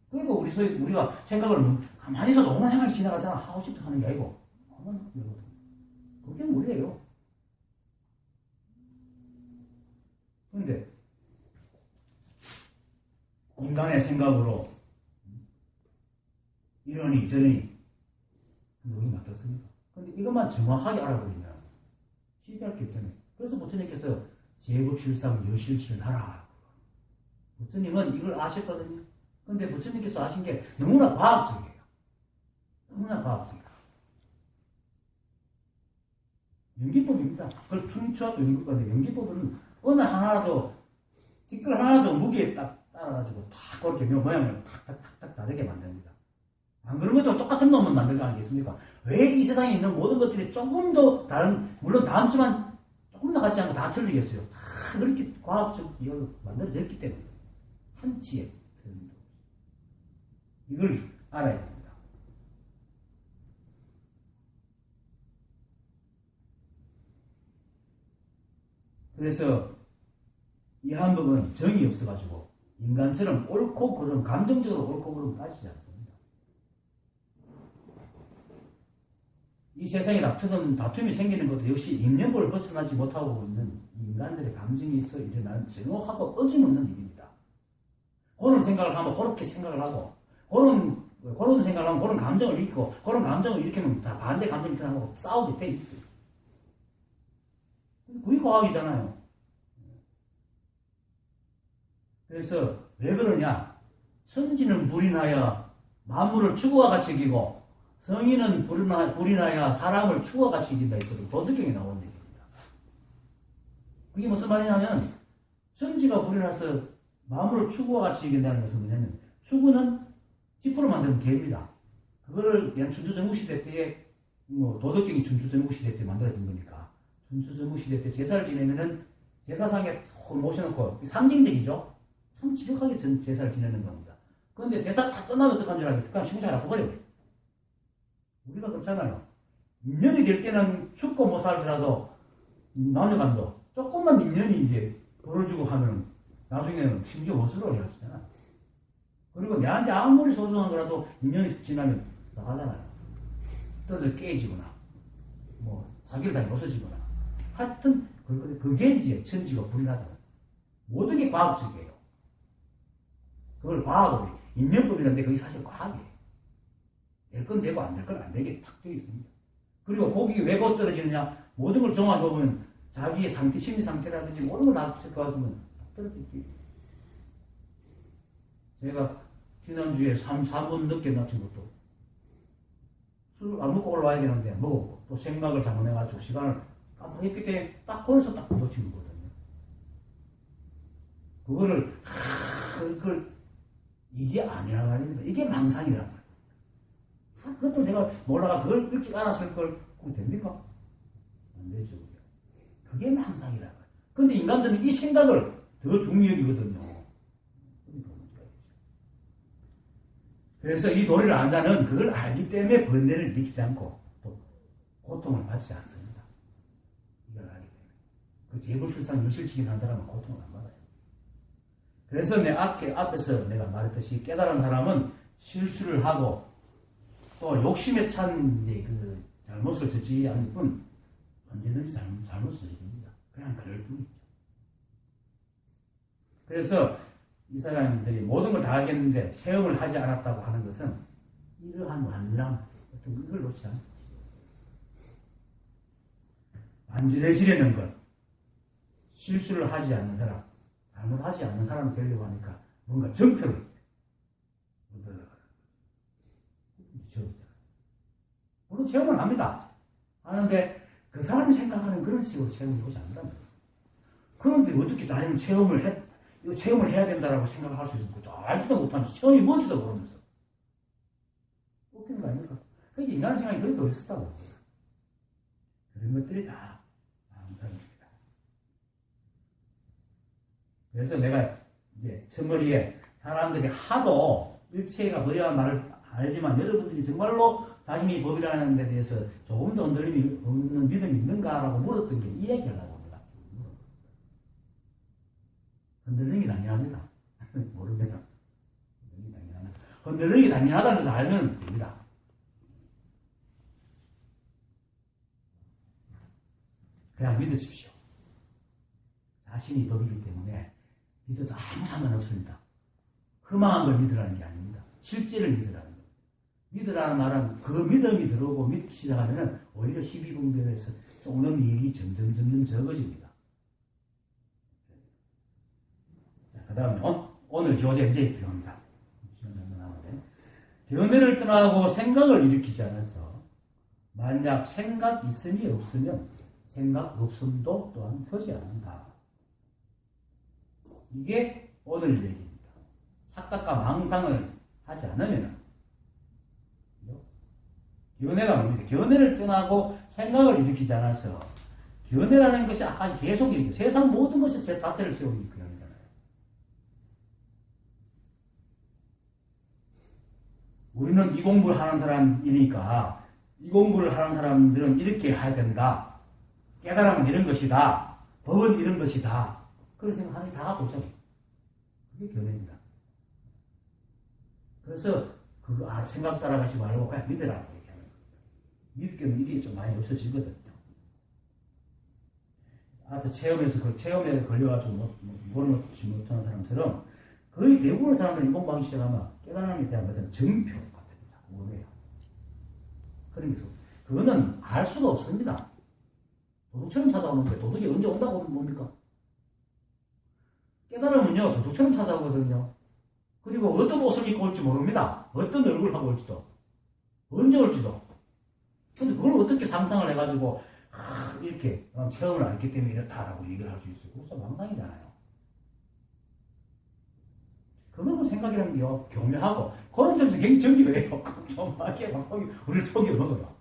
그러니까 우리가 생각을 가만히 있어도 오만 생각이 지나가잖아. 하고 싶어 하는 게 아니고. 그게 무리예요. 그런데 인간의 생각으로 이러니 저러니 누구이 맡겼습니까? 근데 이것만 정확하게 알아버리면 시비할 게 없잖아요. 그래서 부처님께서 제법실상 여실실하라. 부처님은 이걸 아셨거든요. 근데 부처님께서 아신 게 너무나 과학적이에요. 너무나 과학적이에요. 연기법입니다. 그걸 퉁쳐도 연기법인데 연기법은 어느 하나라도 댓글 하나라도 무게에 딱 따라가지고 탁 그렇게 모양을 탁탁탁탁 다르게 만듭니다. 안 그런 것도 똑같은 놈은 만들지 않겠습니까? 왜 이 세상에 있는 모든 것들이 조금 더 다른, 물론 다음지만 조금 더 같지 않고 다 틀리겠어요. 다 그렇게 과학적으로 만들어졌기 때문에. 한치의 틀림도. 이걸 알아야 됩니다. 그래서 이 한법은 정이 없어가지고 인간처럼 옳고 그름, 감정적으로 옳고 그름 따지지 않습니다. 이 세상에 다툼이 생기는 것도 역시 인연법을 벗어나지 못하고 있는 인간들의 감정이 있어 일어나는 정확하고 어김없는 일입니다. 그런 생각을 하면 그렇게 생각을 하고, 그런 생각을 하면 그런 감정을 일으키고, 그런 감정을 일으키면 다 반대 감정이 일어나고 싸우게 돼 있어요. 그게 과학이잖아요. 그래서 왜 그러냐? 천지는 불이 나야 만물을 추구와 같이 이기고, 성인은 불이 나야 사람을 추구와 같이 이긴다 했거든요. 도덕경에 나오는 얘기입니다. 그게 무슨 말이냐면, 천지가 불이 나서 만물을 추구와 같이 이긴다는 것은 뭐냐면, 추구는 찌푸로 만드는 개입니다. 그거를 그냥 춘추전국시대 때에, 도덕경이 춘추전국시대 때 만들어진 거니까, 춘추전국시대 때 제사를 지내면은 제사상에 모셔놓고, 상징적이죠? 참 지극하게 제사를 지내는 겁니다. 그런데 제사 다 끝나면 어떡한 줄 알아요? 그냥 시궁창 하나 버려요. 우리가 그렇잖아요. 인연이 될 때는 죽고 못 살더라도 남녀간도 조금만 인연이 이제 벌어지고 하면 나중에는 심지어 원수로 하시잖아. 그리고 내한테 아무리 소중한 거라도 인연이 지나면 나가잖아요. 떨어져 깨지거나, 사기를 당해 없어지거나. 하여튼, 그게 이제 천지가 불이 나잖아요. 모든 게 과학적이에요. 그걸 과학으로, 인연법이라는데 그게 사실 과학이에요. 될 건 되고 안 될 건 안 되게 탁 되어 있습니다. 그리고 거기 왜 곧 떨어지느냐? 모든 걸 종합해보면 자기의 상태, 심리 상태라든지 모든 걸 다 체크해보면 떨어지지. 제가 지난주에 3분 늦게 낮춘 것도 술 안 먹고 올라와야 되는데 먹었고, 또 생각을 잘못해가지고 시간을 깜빡했기 때문에 딱 거기서 딱 놓친 거거든요. 그걸 이게 아니란 말입니다. 이게 망상이란 말이에요. 그것도 내가 몰라가 그걸 일찍 알았을 걸, 그럼 됩니까? 안 되죠. 그게 망상이란 말이에요. 근데 인간들은 이 생각을 더 중요히 여기거든요. 그래서 이 도리를 안 자는 그걸 알기 때문에 번뇌를 일으키지 않고 또 고통을 받지 않습니다. 이걸 알기 때문에. 그 재벌실상 여실치긴 한 사람은 고통을 안 받아요. 그래서 앞에서 내가 말했듯이 깨달은 사람은 실수를 하고 또 욕심에 찬 그 잘못을 저지르지 않을 뿐 언제든지 잘못을 저지릅니다. 그냥 그럴 뿐이죠. 그래서 이 사람들이 모든 걸 다 알겠는데 체험을 하지 않았다고 하는 것은 이러한 완전함, 어떤 이걸 놓지 않죠. 완전해지려는 것, 실수를 하지 않는 사람, 잘못하지 않는 사람을 되려고 하니까 뭔가 정표를 얻으려고 하는 거죠. 물론 체험을 합니다. 하는데 그 사람이 생각하는 그런 식으로 체험을 하지 않는다는 거예요. 그런데 어떻게 나는 이거 체험을 해야 된다라고 생각을 할 수 있습니까? 알지도 못하면서 체험이 뭔지도 모르면서 웃기는 거 아닙니까? 그러니까 인간의 생각이 그렇게 어렸었다고. 그런 것들이 다 망상입니다. 그래서 내가 이제 첫머리에 사람들이 하도 일체가 뭐야 말을 알지만 여러분들이 정말로 자신이 법이라는 데 대해서 조금 더 흔들림이 없는 믿음이 있는가라고 물었던 게 이 얘기하려고 합니다. 흔들림이 당연합니다. 모르면. 흔들림이 당연하다는 것을 알면 됩니다. 그냥 믿으십시오. 자신이 법이기 때문에 믿어도 아무 상관없습니다. 흠망한 걸 믿으라는 게 아닙니다. 실제를 믿으라는 거예요. 믿으라는 말은 그 믿음이 들어오고 믿기 시작하면 오히려 12분별에서 쏘는 일이 점점 적어집니다. 그 다음에 오늘 교재 이제 들어갑니다. 견해를 떠나고 생각을 일으키지 않아서 만약 생각 있음이 없으면 생각 없음도 또한 서지 않는다. 이게 오늘 얘기입니다. 착각과 망상을 하지 않으면 견해가 뭡니까? 견해를 떠나고 생각을 일으키지 않아서 견해라는 것이 아까 계속 얘기해요. 세상 모든 것이 제 잣대를 세우는 그 견해잖아요. 우리는 이 공부를 하는 사람이니까 이 공부를 하는 사람들은 이렇게 해야 된다. 깨달음은 이런 것이다. 법은 이런 것이다. 그런 생각하는 게 다 보죠. 그게 견해입니다. 그래서 그 생각 따라가지 말고 그냥 믿으라고 얘기하는 겁니다. 믿기는 이게 좀 많이 없어지거든요. 앞에 체험에서 그 체험에 걸려가지고 모르지 못하는 사람처럼 거의 대부분의 사람들이 공부하기 시작하면 깨달음에 대한 어떤 정표 같습니다. 원해요. 그러면서 그거는 알 수가 없습니다. 도둑처럼 찾아오는데 도둑이 언제 온다고 하면 뭡니까? 깨달음은요 도둑처럼 찾아오거든요. 그리고 어떤 옷을 입고 올지 모릅니다. 어떤 얼굴을 하고 올지도 언제 올지도. 근데 그걸 어떻게 상상을 해가지고 이렇게 체험을 안 했기 때문에 이렇다라고 얘기를 할 수 있어요. 그래서 망상이잖아요. 그만큼 생각이라는 게요 교묘하고 그런 점에서 굉장히 정기해요. 교묘하게 막 우리를 속여 먹어요.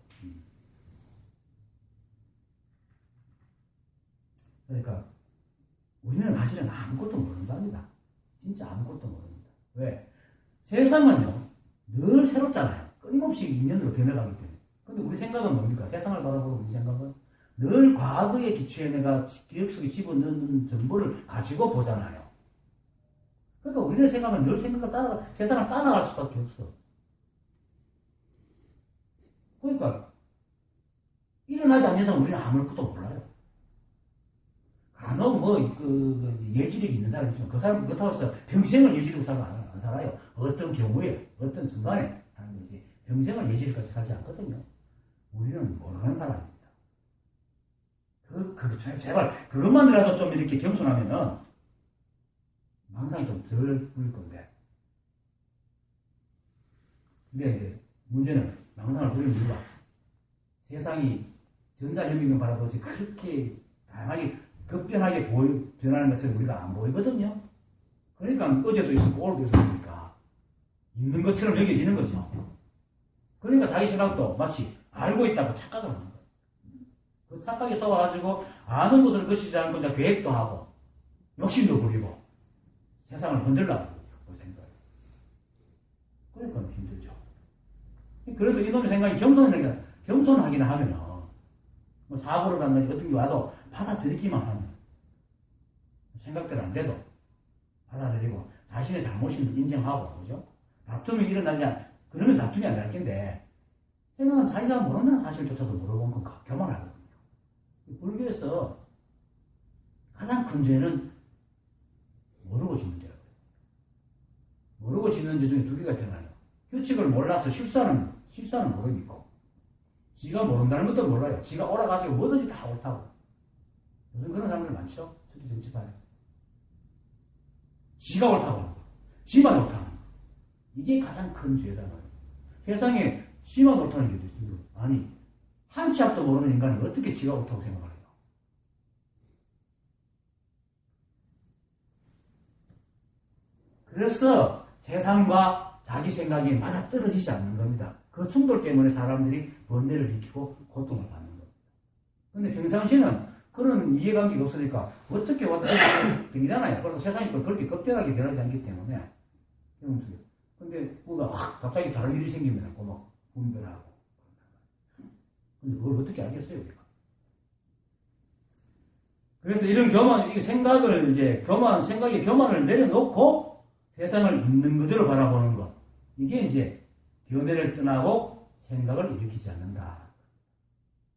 그러니까 우리는 사실은 아무것도 모른답니다. 진짜 아무것도 모릅니다. 왜? 세상은요 늘 새롭잖아요. 끊임없이 인연으로 변해가기 때문에. 근데 우리 생각은 뭡니까? 세상을 바라보는 우리 생각은 늘 과거의 기초에 내가 기억 속에 집어넣는 정보를 가지고 보잖아요. 그러니까 우리의 생각은 늘 세상을 따라갈 수밖에 없어. 그러니까 일어나지 않는 이상 우리는 아무것도 몰라요. 간혹 예지력이 있는 사람이 있지만 그 사람 그렇다고 해서 평생을 예지력 살고 안 살아요. 어떤 경우에 어떤 순간에 하는 거지 평생을 예지력까지 살지 않거든요. 우리는 모르는 사람입니다. 제발 그것만이라도 좀 이렇게 겸손하면은 망상이 좀 덜 보일 건데. 근데 이제 문제는 망상을 부리는 이유가 세상이 전자현미경 바라보지 그렇게 다양하게 급변하게 변하는 것처럼 우리가 안 보이거든요. 그러니까 어제도 있었고 오늘도 있었으니까 있는 것처럼 여겨지는 거죠. 그러니까 자기 생각도 마치 알고 있다고 착각을 하는 거예요. 그 착각이 쏘아가지고 아는 것을 거치지 않고 이제 계획도 하고 욕심도 부리고 세상을 흔들라고 그 생각을. 그러니까 힘들죠. 그래도 이놈의 생각이 겸손하긴 하면은 뭐 사고를 한다든지 어떤 게 와도 받아들이기만 하면 생각대로 안 돼도 받아들이고 자신의 잘못임을 인정하고 그죠? 다툼이 일어나지 그러면 다툼이 안 날 텐데 생각은 자기가 모른다는 사실조차도 모르고 건 교만하거든요. 불교에서 가장 큰 죄는 모르고 짓는 죄라고요. 모르고 짓는 죄 중에 두 개가 있잖아요. 규칙을 몰라서 실수하는 모르고 있고 지가 모른다는 것도 몰라요. 지가 옳아가지고 뭐든지 다 옳다고. 요즘 그런 사람들 많죠? 특히 정치판에. 지가 옳다고 하는 거. 지만 옳다는 거. 이게 가장 큰 죄다 말이에요. 세상에 지만 옳다는 게 있어요. 아니 한 치 앞도 모르는 인간이 어떻게 지가 옳다고 생각을 해요? 그래서 세상과 자기 생각이 맞아떨어지지 않는 겁니다. 그 충돌 때문에 사람들이 번뇌를 일으키고 고통을 받는 겁니다. 근데 평상시는 그런 이해관계가 없으니까 어떻게 왔다 갔다 되잖아요. 그래서 세상이 또 그렇게 급변하게 변하지 않기 때문에. 근데 뭐가 확 갑자기 다른 일이 생기면 막 분별하고. 근데 그걸 어떻게 알겠어요, 우리가? 그래서 이런 생각의 교만을 내려놓고 세상을 있는 그대로 바라보는 것. 이게 이제 견해를 떠나고 생각을 일으키지 않는다.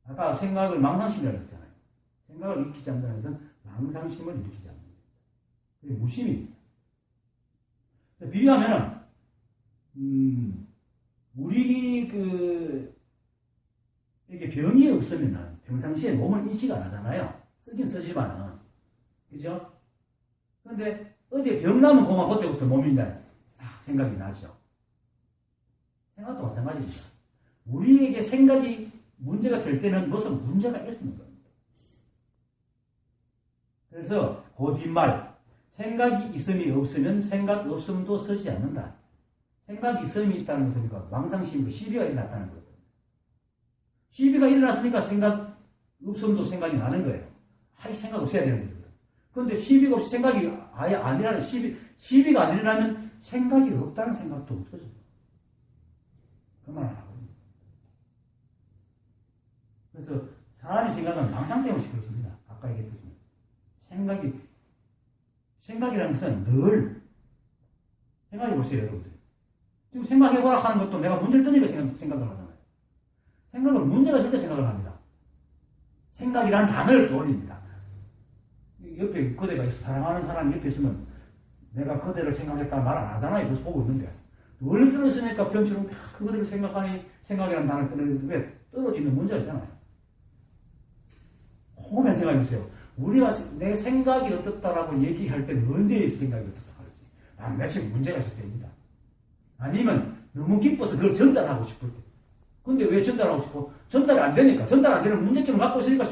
아까 생각을 망상심이라고 했잖아요. 생각을 일으키지 않는다는 것은 망상심을 일으키지 않는다. 그게 무심입니다. 비유하면은, 이게 병이 없으면은 평상시에 몸을 인식 안 하잖아요. 쓰긴 쓰지만은. 그죠? 근데 어디에 병 나면 그때부터 몸이 이제 생각이 나죠. 생각도 마찬가지입니다. 우리에게 생각이 문제가 될 때는 무슨 문제가 있는 겁니다. 그래서 그 뒷말 생각이 있음이 없으면 생각 없음도 서지 않는다. 생각이 있음이 있다는 것은 망상심과 시비가 일어났다는 거예요. 시비가 일어났으니까 생각 없음도 생각이 나는 거예요. 생각 없어야 되는 거예요. 그런데 시비가 없이 생각이 아예 안 일어나는 시비가 안 일어나면 생각이 없다는 생각도 없어져요. 그 말을 하거든요. 그래서 사람의 생각은 망상 때문에 그렇습니다. 아까 얘기했듯이 생각이라는 것은 늘 생각해보세요, 여러분들. 지금 생각해보라 하는 것도 내가 문제를 떠니까 생각을 하잖아요. 생각을 문제가 있을 때 생각을 합니다. 생각이라는 단어를 떠올립니다. 옆에 그대가 있어. 사랑하는 사람이 옆에 있으면 내가 그대를 생각했다 말 안 하잖아요. 그래서 보고 있는데. 원래 떨어졌으니까 병처럼 그거를 생각이라는 단어를 떨어지는데 왜 떨어지는 문제가 있잖아요. 곰곰한 생각이 있어요. 우리가 내 생각이 어떻다라고 얘기할 때는 언제 생각이 어떻다 그러지? 반드시 문제가 있을 때입니다. 아니면 너무 기뻐서 그걸 전달하고 싶을 때. 근데 왜 전달하고 싶어? 전달이 안 되니까. 전달 안 되는 문제점을 갖고 있으니까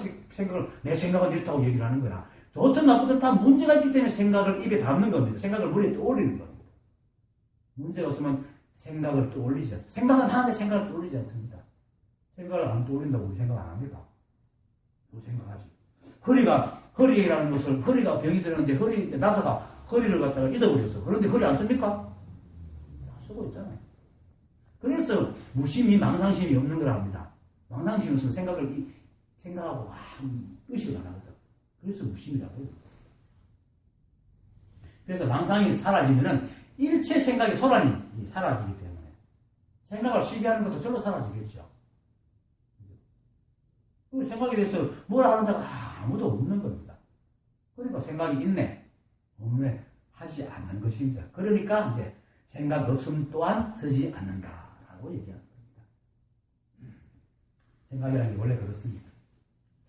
내 생각은 이렇다고 얘기를 하는 거야. 좋든 나쁘든 다 문제가 있기 때문에 생각을 입에 담는 겁니다. 생각을 머리에 떠올리는 겁니다. 문제가 없으면 생각을 떠올리지 않습니다. 생각은 하는데 생각을 떠올리지 않습니다. 생각을 안 떠올린다고 우리 생각 안 합니다. 또 생각하지. 허리라는 것을, 허리가 병이 들었는데 나사가 허리를 갖다가 잊어버렸어. 그런데 허리 안 씁니까? 쓰고 있잖아요. 그래서 무심이 망상심이 없는 걸 합니다. 망상심은 생각하고 의식을 안 하거든. 그래서 무심이라고 해요. 그래서 망상이 사라지면은 일체 생각의 소란이 사라지기 때문에 생각을 시비하는 것도 절로 사라지겠죠. 그 생각에 대해서 뭐라 하는 사람은 아무도 없는 겁니다. 그러니까 생각이 있네, 없네 하지 않는 것입니다. 그러니까 이제 생각 없음 또한 서지 않는다라고 얘기하는 겁니다. 생각이라는 게 원래 그렇습니다.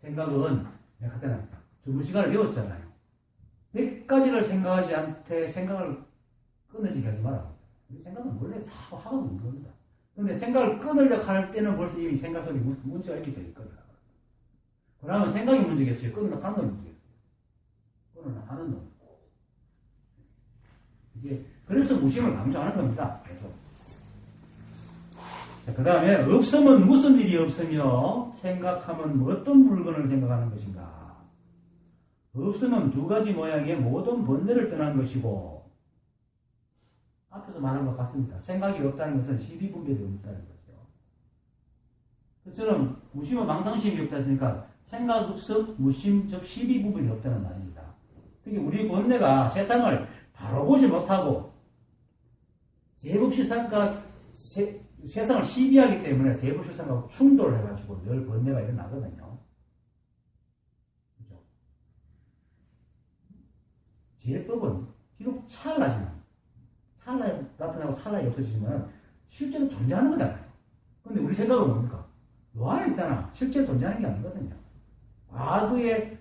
생각은 내가 그때는 전문 시간을 배웠잖아요. 100가지를 생각하지 않되 생각을 끊어지게 하지 마라. 생각은 원래 사고 하고 있는 겁니다. 그런데 생각을 끊으려고 할 때는 벌써 이미 생각 속에 문제가 있기 때문에 끊으려고. 그러면 생각이 문제겠어요? 끊으려고 하는 놈이 문제겠어요? 끊으려고 하는 놈. 이게 그래서 무심을 강조하는 겁니다. 계속. 자, 그 다음에 없으면 무슨 일이 없으며 생각하면 어떤 물건을 생각하는 것인가. 없으면 두 가지 모양의 모든 번뇌를 떠난 것이고 앞에서 말한 것 같습니다. 생각이 없다는 것은 시비분별이 없다는 거죠. 그처럼 무심은 망상심이 없다 했으니까 생각 없음, 무심, 즉 시비분별이 없다는 말입니다. 특히 우리 번뇌가 세상을 바로 보지 못하고 제법실상과 세상을 시비하기 때문에 제법실상과 충돌을 해가지고 늘 번뇌가 일어나거든요. 그죠? 제법은 비록 찰나지만 찰나에 나타나고 찰나에 없어지지만 실제로 존재하는 거잖아요. 근데 우리 생각은 뭡니까? 요 안에 있잖아. 실제로 존재하는 게 아니거든요. 과거의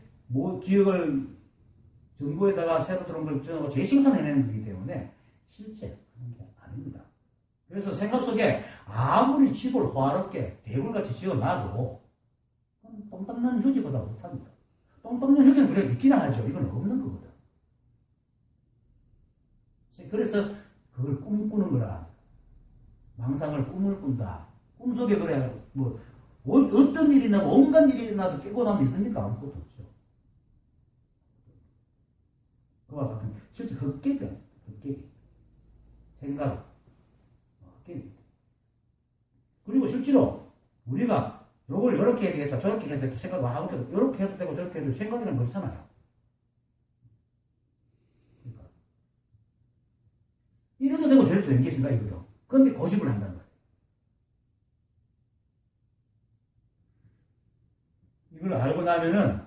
기억을 정보에다가 새로 들어온 걸 저장하고 재생산해내는 거기 때문에 실제 그런 게 아닙니다. 그래서 생각 속에 아무리 집을 호화롭게 대굴같이 지어놔도 똥땀난 휴지보다 못합니다. 똥땀난 휴지는 그래 있기나 하죠. 이건 없는 거거든. 그래서 그걸 꿈꾸는 거라. 망상을 꿈을 꾼다. 꿈속에 그래 어떤 일이나 온갖 일이 일어나도 깨고 나면 있습니까? 아무것도 없죠. 그와 같은 실제 헛개변, 헛개비. 생각, 헛개비. 그리고 실제로 우리가 요걸 이렇게 해야 되겠다, 저렇게 해야 되겠다 생각을 하고 이렇게 해도 되고 저렇게 해도 생각이란 거 있잖아요. 그러니까. 이래도 되고 저래도 되는 게 생각이거든. 그런데 고집을 한다는 거예요. 이걸 알고 나면은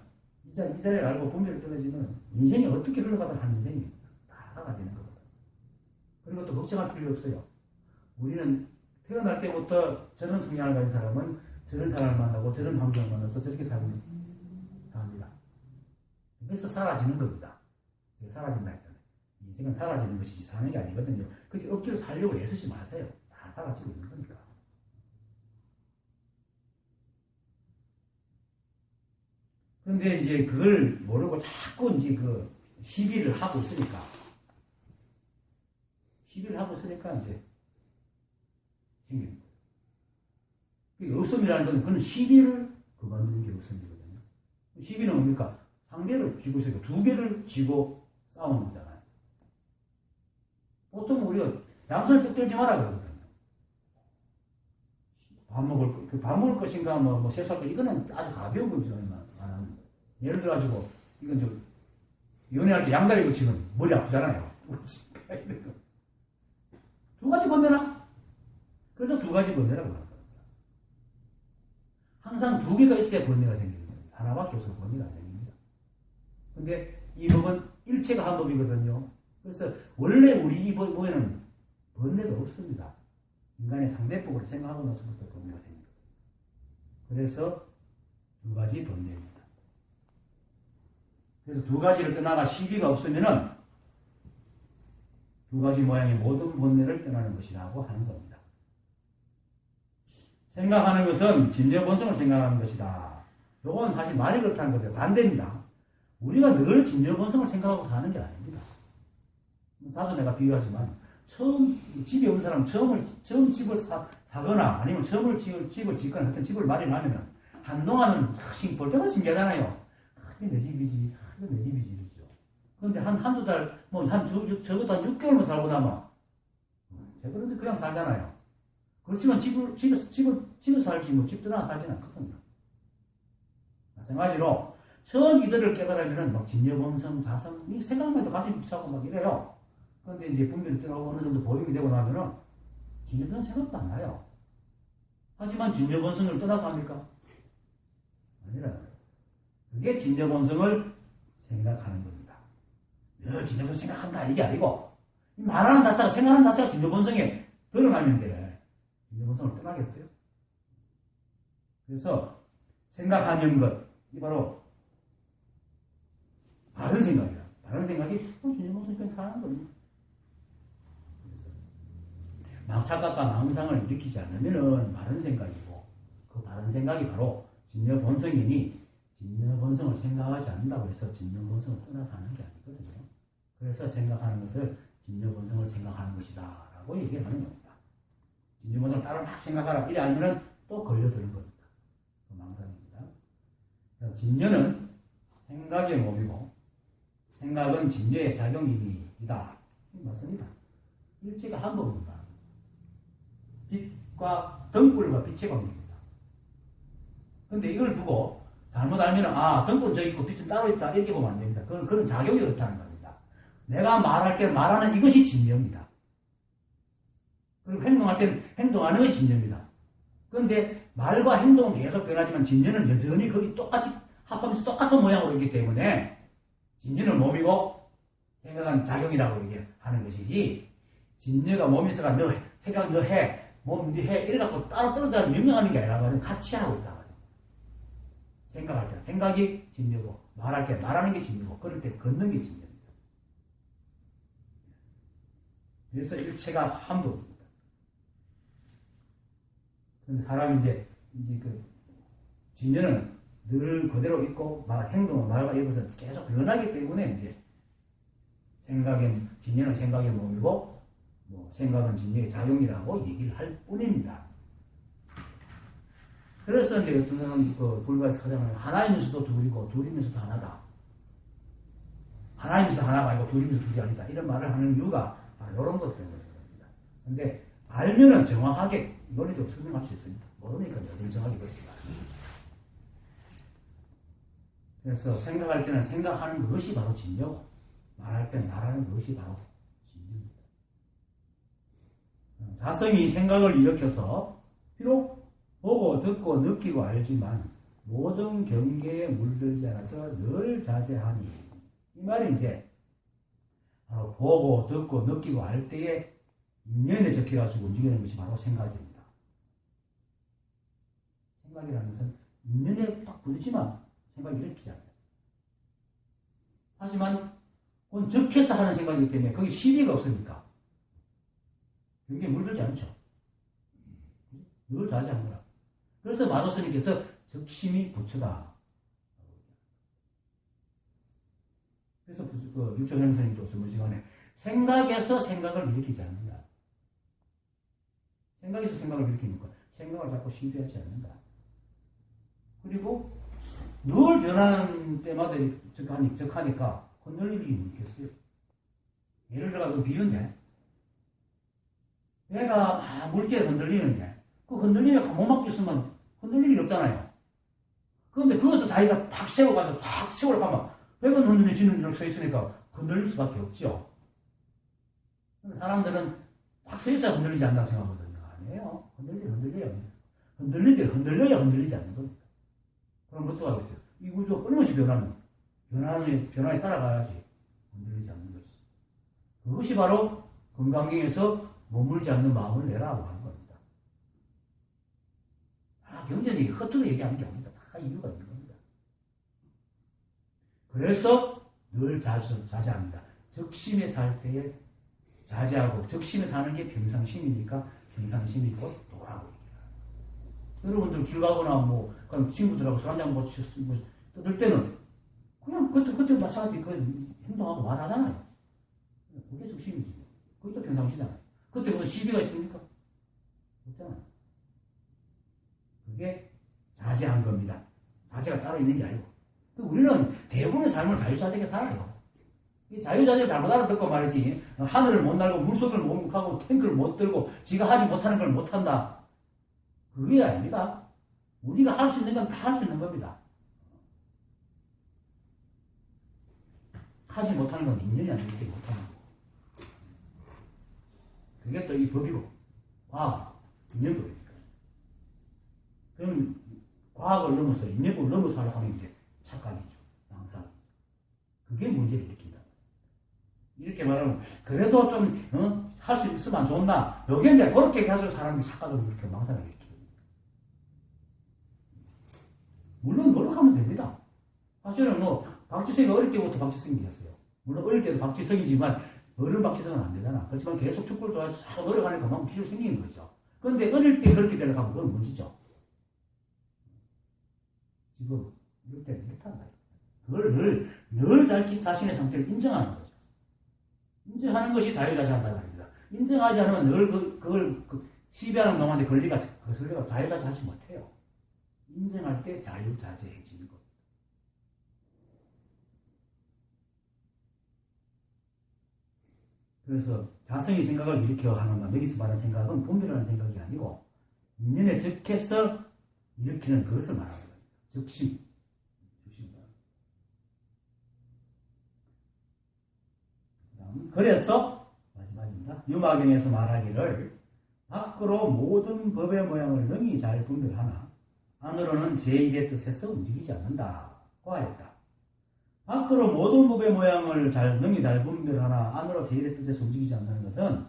이 자리를 알고 분별을 떨어지면 인생이 어떻게 흘러가다 하는 인생이 다 사라지는 거거든. 그리고 또 걱정할 필요 없어요. 우리는 태어날 때부터 저런 성향을 가진 사람은 저런 사람을 만나고 저런 환경을 만나서 저렇게 살고 합니다. 그래서 사라지는 겁니다. 사라진다 했잖아요. 인생은 사라지는 것이지 사는 게 아니거든요. 그렇게 억지로 살려고 애쓰지 마세요. 다 사라지고 있는 거니까. 근데 이제 그걸 모르고 자꾸 이제 시비를 하고 있으니까 이제 생기는 거예요. 그게 없음이라는 것은 그는 시비를 그만두는 게 없음이거든요. 시비는 뭡니까? 상대를 쥐고 있으니까 두 개를 쥐고 싸우는 거잖아요. 보통 우리가 양손을 뚝 들지 마라 그러거든요. 밥 먹을 것인가, 세살 것, 이거는 아주 가벼운 거죠. 예를 들어가지고, 이건 연애할 때 양다리 붙이면 머리 아프잖아요. 두 가지 번뇌라. 그래서 두 가지 번뇌라고 하는 겁니다. 항상 두 개가 있어야 번뇌가 생기는 겁니다. 하나밖에 없어서 번뇌가 안 생깁니다. 근데 이 법은 일체가 한 법이거든요. 그래서 원래 우리 이 법에는 번뇌가 없습니다. 인간의 상대법으로 생각하고 나서부터 번뇌가 생깁니다. 그래서 두 가지 번뇌입니다. 그래서 두 가지를 떠나가 시비가 없으면은 두 가지 모양의 모든 번뇌를 떠나는 것이라고 하는 겁니다. 생각하는 것은 진여본성을 생각하는 것이다. 이건 사실 말이 그렇다는 거예요. 반대입니다. 우리가 늘 진여본성을 생각하고 사는 게 아닙니다. 자주 내가 비유하지만 처음 집에 온 사람 처음 집을 사거나 아니면 처음 집을 짓거나 하여튼 집을 마련하면은 한동안은 볼 때마다 신기하잖아요. 이게 내 집이지, 이거 내 집이지 이러죠. 그런데 한두 달, 적어도 한 6개월만 살고 나면 그런데 그냥 살잖아요. 그렇지만 집을 살지 집 떠나 살지는 않거든요. 마찬가지로 처음 이들을 깨달으면은 막 진여본성, 자성 이 생각만 해도 가슴이 벅차고 막 이래요. 그런데 이제 분별이 떠나고 어느 정도 보임이 되고 나면은 진여본성 생각도 안 나요. 하지만 진여본성을 떠나서 합니까? 아니라요. 그게 진여본성을 생각하는 겁니다. 진여본성 생각한다 이게 아니고 말하는 자체가 생각하는 자체가 진여본성에 드러나면 돼. 진여본성을 떠나겠어요? 그래서 생각하는 것, 이 바로 바른 생각이다. 바른 생각이 진여본성이 그냥 사는 겁니다. 착각과 망상을 일으키지 않으면은 바른 생각이고 그 바른 생각이 바로 진여본성이니 진여본성을 생각하지 않는다고 해서 진여본성을 떠나서 하는 게 아니거든요. 그래서 생각하는 것을 진여본성을 생각하는 것이다 라고 얘기를 하는 겁니다. 진여본성을 따로 막 생각하라 이래 알면은 또 걸려드는 겁니다. 그 망상입니다. 진여는 생각의 몸이고 생각은 진여의 작용이다. 맞습니다. 일체가 한 법입니다. 빛과 등불과 빛의 관계입니다. 근데 이걸 두고 잘못 알면 등불은 저기 있고 빛은 따로 있다 이렇게 보면 안 됩니다. 그런 작용이 없다는 겁니다. 내가 말할 때 말하는 이것이 진여입니다. 그리고 행동할 때는 행동하는 것이 진여입니다. 그런데 말과 행동은 계속 변하지만 진여는 여전히 거기 똑같이 합하면서 똑같은 모양으로 있기 때문에 진여는 몸이고 생각은 작용이라고 얘기하는 것이지 진여가 몸에서가 너 생각 너 해 몸 네 해 이래갖고 따로 떨어져 명령하는 게 아니라 말은 같이 하고 있다. 생각할 때 생각이 진여고 말할 때 말하는 게 진여고 걸을 때 걷는 게 진여입니다. 그래서 일체가 한 법입니다. 그런데 사람이 이제 그 진여는 늘 그대로 있고 행동은 말과 이것은 계속 변하기 때문에 이제 진여는 생각의 몸이고 생각은 진여의 작용이라고 얘기를 할 뿐입니다. 그래서 이제 어떤 사람은 불가에서 가장 하나이면서도 둘이고 둘이면서도 하나다. 하나이면서 하나가 아니고 둘이면서 둘이 아니다. 이런 말을 하는 이유가 바로 이런 것 때문입니다. 근데 알면은 정확하게 논리적으로 설명할 수 있습니다. 모르니까 여전정하게 그렇습니다. 그래서 생각할 때는 생각하는 것이 바로 진여고 말할 때는 말하는 것이 바로 진여입니다. 자성이 생각을 일으켜서 비록 보고 듣고 느끼고 알지만 모든 경계에 물들지 않아서 늘 자제하니 이 말이 이제 바로 보고 듣고 느끼고 알 때에 인연에 적혀가지고 움직이는 것이 바로 생각입니다. 생각이라는 것은 인연에 딱 부딪히면 생각이 일으키지 않아요. 하지만 그건 적혀서 하는 생각이기 때문에 거기 시비가 없으니까 경계에 물들지 않죠. 늘 자제한 거라. 그래서 마도스님께서 적심이 부처다. 그래서 육조현 선생님도 설문시간에 생각에서 생각을 일으키지 않는다. 생각에서 생각을 일으키니까 생각을 자꾸 시비하지 않는다. 그리고 늘 변하는 때마다 적하니까 흔들릴 일이 있겠어요. 예를 들어 그 비유인데 배가 막 물결에 흔들리는데 그 흔들리면 못 막고 있으면 흔들릴 일이 없잖아요. 그런데 거기서 자기가 탁 세워가지고 탁 세우려고 하면 배가 흔들리지는 이렇게 서 있으니까 흔들릴 수밖에 없죠. 사람들은 탁 서 있어야 흔들리지 않는다고 생각하거든요. 아니에요. 흔들려요. 흔들릴 때 흔들려야 흔들리지 않는 겁니다. 그럼 어떡하겠어요? 이 우주가 끊임없이 변하면 변화에 따라가야지 흔들리지 않는 것이. 그것이 바로 건강경에서 머물지 않는 마음을 내라고 하는 겁니다. 경전이 허투루 얘기하는 게 아닙니다. 다 이유가 있는 겁니다. 그래서 늘 자제합니다. 적심에 살 때에 자제하고, 적심에 사는 게 평상심이니까 평상심이 곧 도라고 얘기해요. 여러분들 길 가거나 그냥 친구들하고 술 한잔 떠들 때는 그냥 그때 마찬가지 그 행동하고 말하잖아요. 그게 적심이지. 그게 또 평상시잖아요. 그때 무슨 시비가 있습니까? 없잖아요. 그게 자제한 겁니다. 자제가 따로 있는 게 아니고. 우리는 대부분의 삶을 자유자재하게 살아요. 자유자재를 잘못 알아듣고 말이지. 하늘을 못 날고 물속을 못 가고 탱크를 못 들고 지가 하지 못하는 걸 못한다. 그게 아닙니다. 우리가 할 수 있는 건 다 할 수 있는 겁니다. 하지 못하는 건 인연이 안 되기 때문에 못하는 거고. 그게 또 이 법이고, 과학, 인연법이니까. 그럼 과학을 넘어서 인연법을 넘어서 하려고 하는 게 착각이죠. 항상. 그게 문제를 일으킨다. 이렇게 말하면, 그래도 좀, 할 수 있으면 좋나? 여기에 이제 그렇게 가지고 사람이 착각을 이렇게 망상을 일으키는 거예요. 물론 노력하면 됩니다. 사실은 박지성이 어릴 때부터 박지성이었어요. 물론 어릴 때도 박지성이지만, 어른 박지성은 안 되잖아. 그렇지만 계속 축구를 좋아해서 자꾸 노력하니까 그만큼 기술 생기는 거죠. 그런데 어릴 때 그렇게 되려고 하면 그건 문제죠. 지금, 이럴 때는 이렇게 한다. 그걸 늘 자신의 상태를 인정하는 거죠. 인정하는 것이 자유자재한다는 말입니다. 인정하지 않으면 늘 그걸 시비하는 놈한테 거슬려가 자유자재하지 못해요. 인정할 때 자유자재해지는 겁니다. 그래서 자성이 생각을 일으켜 하는 것, 여기서 말하는 생각은 분별하는 생각이 아니고 인연에 적해서 일으키는 그것을 말하는 거예요. 적심. 그래서 마지막입니다. 유마경에서 말하기를 밖으로 모든 법의 모양을 능히 잘 분별하나 안으로는 제1의 뜻에서 움직이지 않는다고 하였다. 밖으로 모든 법의 모양을 능히 잘 분별하나 안으로 제1의 뜻에서 움직이지 않는다는 것은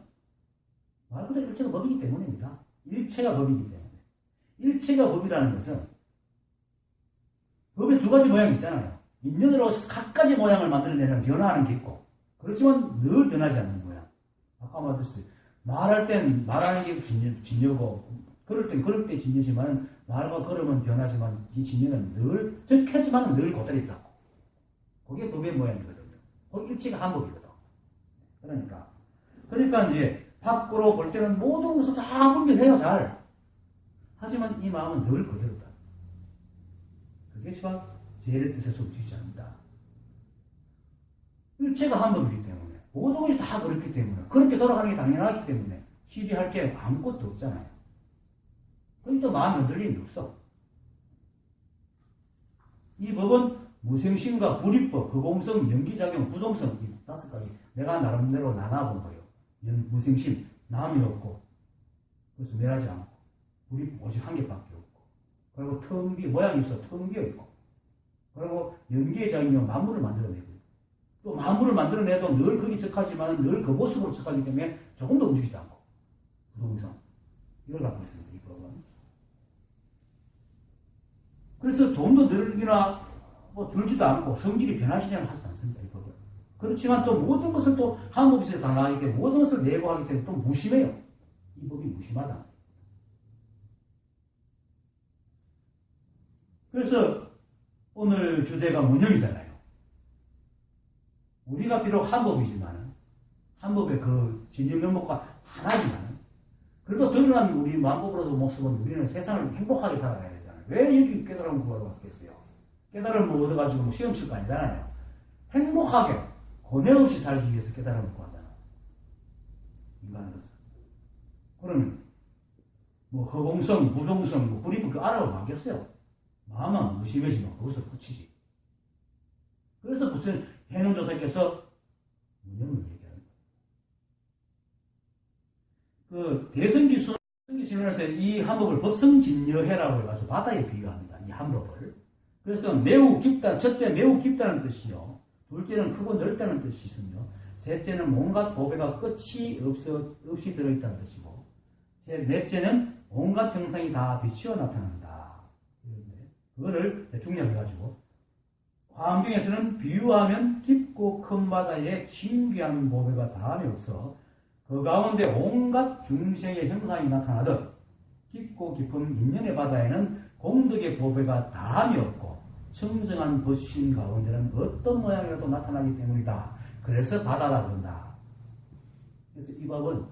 말 그대로 일체가 법이기 때문입니다. 일체가 법이기 때문에. 일체가 법이라는 것은 법에 두 가지 모양이 있잖아요. 인연으로 각가지 모양을 만들어내는 변화하는 게 있고, 그렇지만 늘 변하지 않는 모양. 아까 말했어요. 말할 땐 말하는 게 진여고, 그럴 때 진여지만 말과 걸으면 변하지만 이 진여는 늘 적하지만 늘 그대로 있다고. 그게 법의 모양이거든요. 그 일체가 한 법이거든. 그러니까 이제 밖으로 볼 때는 모든 것을 다 분별해요, 잘. 하지만 이 마음은 늘 그대로다. 그게 시방 제1의 뜻에서 움직이지 않는다. 일체가 한 법이기 때문에, 모든 것이 다 그렇기 때문에, 그렇게 돌아가는 게 당연하기 때문에 시비할 게 아무것도 없잖아요. 그러니까 또 마음이 흔들림이 없어. 이 법은 무생심과 불이법, 허공성, 연기작용, 부동성, 이 5가지 내가 나름대로 나눠본 거예요. 무생심, 남이 없고, 그래서 멸하지 않고, 불이법 오직 한 개밖에 없고, 그리고 텅비, 모양이 없어 텅 비어 있고, 그리고 연기작용, 만물을 만들어내고, 또 만물을 만들어내도 늘 거기 적하지만 늘 그 모습으로 적하기 때문에 조금도 움직이지 않고, 부동성, 이걸 갖고 있습니다, 이 법은. 그래서 조금도 늘기나 줄지도 않고 성질이 변하시지 하지 않습니다, 이 법은. 그렇지만 또 모든 것을 또 한 법에서 당하기 때문에 모든 것을 내고하기 때문에 또 무심해요. 이 법이 무심하다. 그래서 오늘 주제가 문형이잖아요. 우리가 비록 한 법이지만, 한 법의 그 진영 면목과 하나지만, 그래도 드러난 우리 만법으로도 모습은 우리는 세상을 행복하게 살아가야 되잖아요. 왜 여기 깨달음을 구하러 왔겠어요? 깨달음을 얻어가지고 시험 칠 거 아니잖아요. 행복하게, 고뇌 없이 살기 위해서 깨달음을 구하잖아요. 인간으로서. 그러면, 허공성, 부동성, 불이법, 알아보면 안겠어요. 마음만 무심해지면 거기서 끝이지. 그래서 무슨 해능조사께서 문형을 얘기합니다. 그 대성기신론에서 이 한법을 법성진여해라고 해가지고 바다에 비유합니다. 이 한법을. 그래서 매우 깊다. 첫째, 매우 깊다는 뜻이요. 둘째는 크고 넓다는 뜻이 있으며, 셋째는 온갖 보배가 끝이 없이 들어있다는 뜻이고, 넷째는 온갖 형상이 다 비치어 나타난다. 그거를 중요해가지고, 화엄경에서는 비유하면 깊고 큰 바다에 신기한 보배가 다함이 없어 그 가운데 온갖 중생의 형상이 나타나듯 깊고 깊은 인연의 바다에는 공덕의 보배가 다함이 없고 청정한 벗신 가운데는 어떤 모양이라도 나타나기 때문이다. 그래서 바다라 그런다. 그래서 이 법은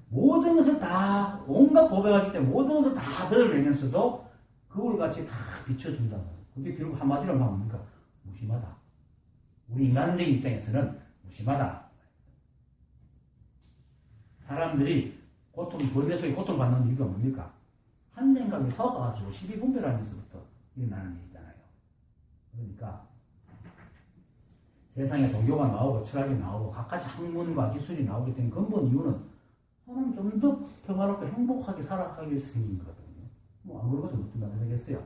모든 것을 다 온갖 보배가 있기 때문에 모든 것을 다 드러내면서도 거울같이 다 비춰준다. 그게 결국 한마디로 하면 뭡니까? 무심하다. 우리 인간적인 입장에서는 무심하다. 사람들이 번뇌 속에 고통받는 이유가 뭡니까? 한 생각에 속아가지고 시비분별하면서부터 일어나는 일이잖아요. 그러니까 세상에 종교가 나오고 철학이 나오고 각가지 학문과 기술이 나오기 때문에 근본 이유는 사람 좀 더 평화롭고 행복하게 살아가기 위해서 생긴 거거든요. 뭐 아무것도 못 되겠어요.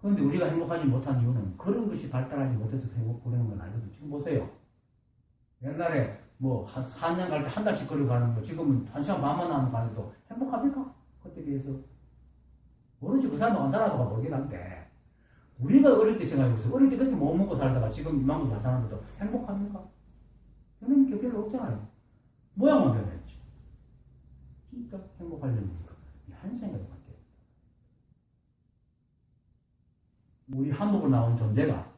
그런데 우리가 행복하지 못한 이유는 그런 것이 발달하지 못해서 행복하는 건 아니거든요. 지금 보세요. 옛날에 뭐 한 4년 갈 때 한 달씩 걸어가는 거 지금은 1시간 반만 하면 가도 행복합니까? 그때 비해서. 모르지. 그 사람은 안 살아봐가 모르긴 한데 우리가 어릴 때 생각해보세요. 어릴 때 그렇게 못 먹고 살다가 지금 이만큼 잘 사는데도 행복합니까? 변하는 게 별로 없잖아요. 모양만 변했지. 진짜 행복하려니까 한 생각이 바뀌어요. 우리 한복으로 나온 존재가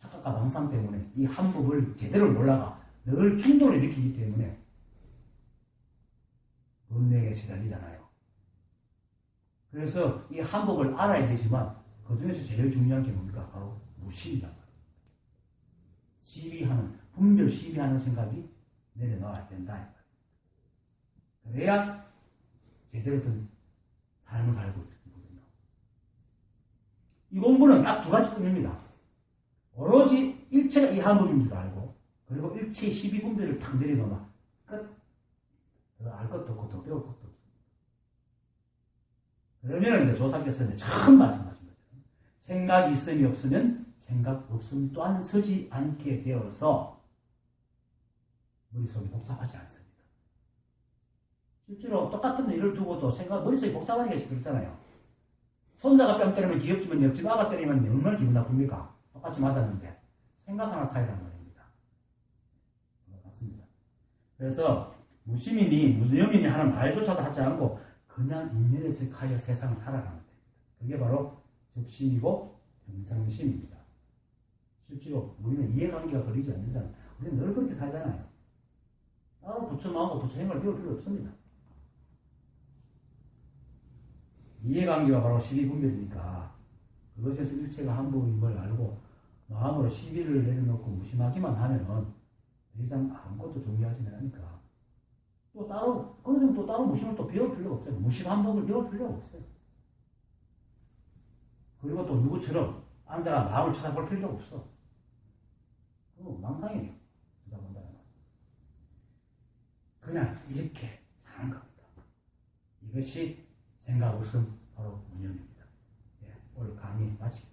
착각과 망상 때문에 이 한복을 제대로 몰라가 늘 충돌을 일으키기 때문에 번뇌에 시달리잖아요. 그래서 이 한복을 알아야 되지만 그 중에서 제일 중요한 게 뭡니까? 바로 무심이란 말이에요. 시비하는, 분별 시비하는 생각이 내려놔야 된다. 그래야 제대로 된 삶을 살고 있거든요. 이 공부는 딱 두 가지뿐입니다. 오로지 일체가 이 한복인 줄 알고 그리고 일체의 시비분별을 탁 내려놓으면 끝. 알 것도 없고 더 배울 것도 없고. 그러면 이제 조사께서 이제 처음 말씀하신 거죠. 생각이 있음이 없으면 생각 없음 또한 서지 않게 되어서 머릿속이 복잡하지 않습니다. 실제로 똑같은 일을 두고도 머릿속이 복잡하게 그렇잖아요. 손자가 뺨 때리면 귀엽지만 옆집 아가 때리면 얼마나 기분 나쁩니까? 똑같이 맞았는데 생각 하나 차이란 말입니다. 맞습니다. 그래서 무심이니 무념이니 하는 말조차도 하지 않고 그냥 인연에 즉하여 세상을 살아가는 겁니다. 그게 바로 적심이고 평상심입니다. 실제로 우리는 이해관계가 걸리지 않는잖아요. 우리는 늘 그렇게 살잖아요. 따로 부처마음과 부처 행을 배울 필요 없습니다. 이해관계가 바로 시비분별이니까 그것에서 일체가 한복인 걸 알고 마음으로 시비를 내려놓고 무심하기만 하면 더 이상 아무것도 존경하지는 않으니까 또 따로 그러면 또 따로 무심을 또 배울 필요가 없어요. 무심 한복을 배울 필요가 없어요. 그리고 또 누구처럼 앉아가 마음을 쳐다볼 필요가 없어. 그거 망상이에요. 그냥 이렇게 사는 겁니다. 이것이 생각 없음 바로 무념입니다. 예, 오늘 강의 마치겠습니다.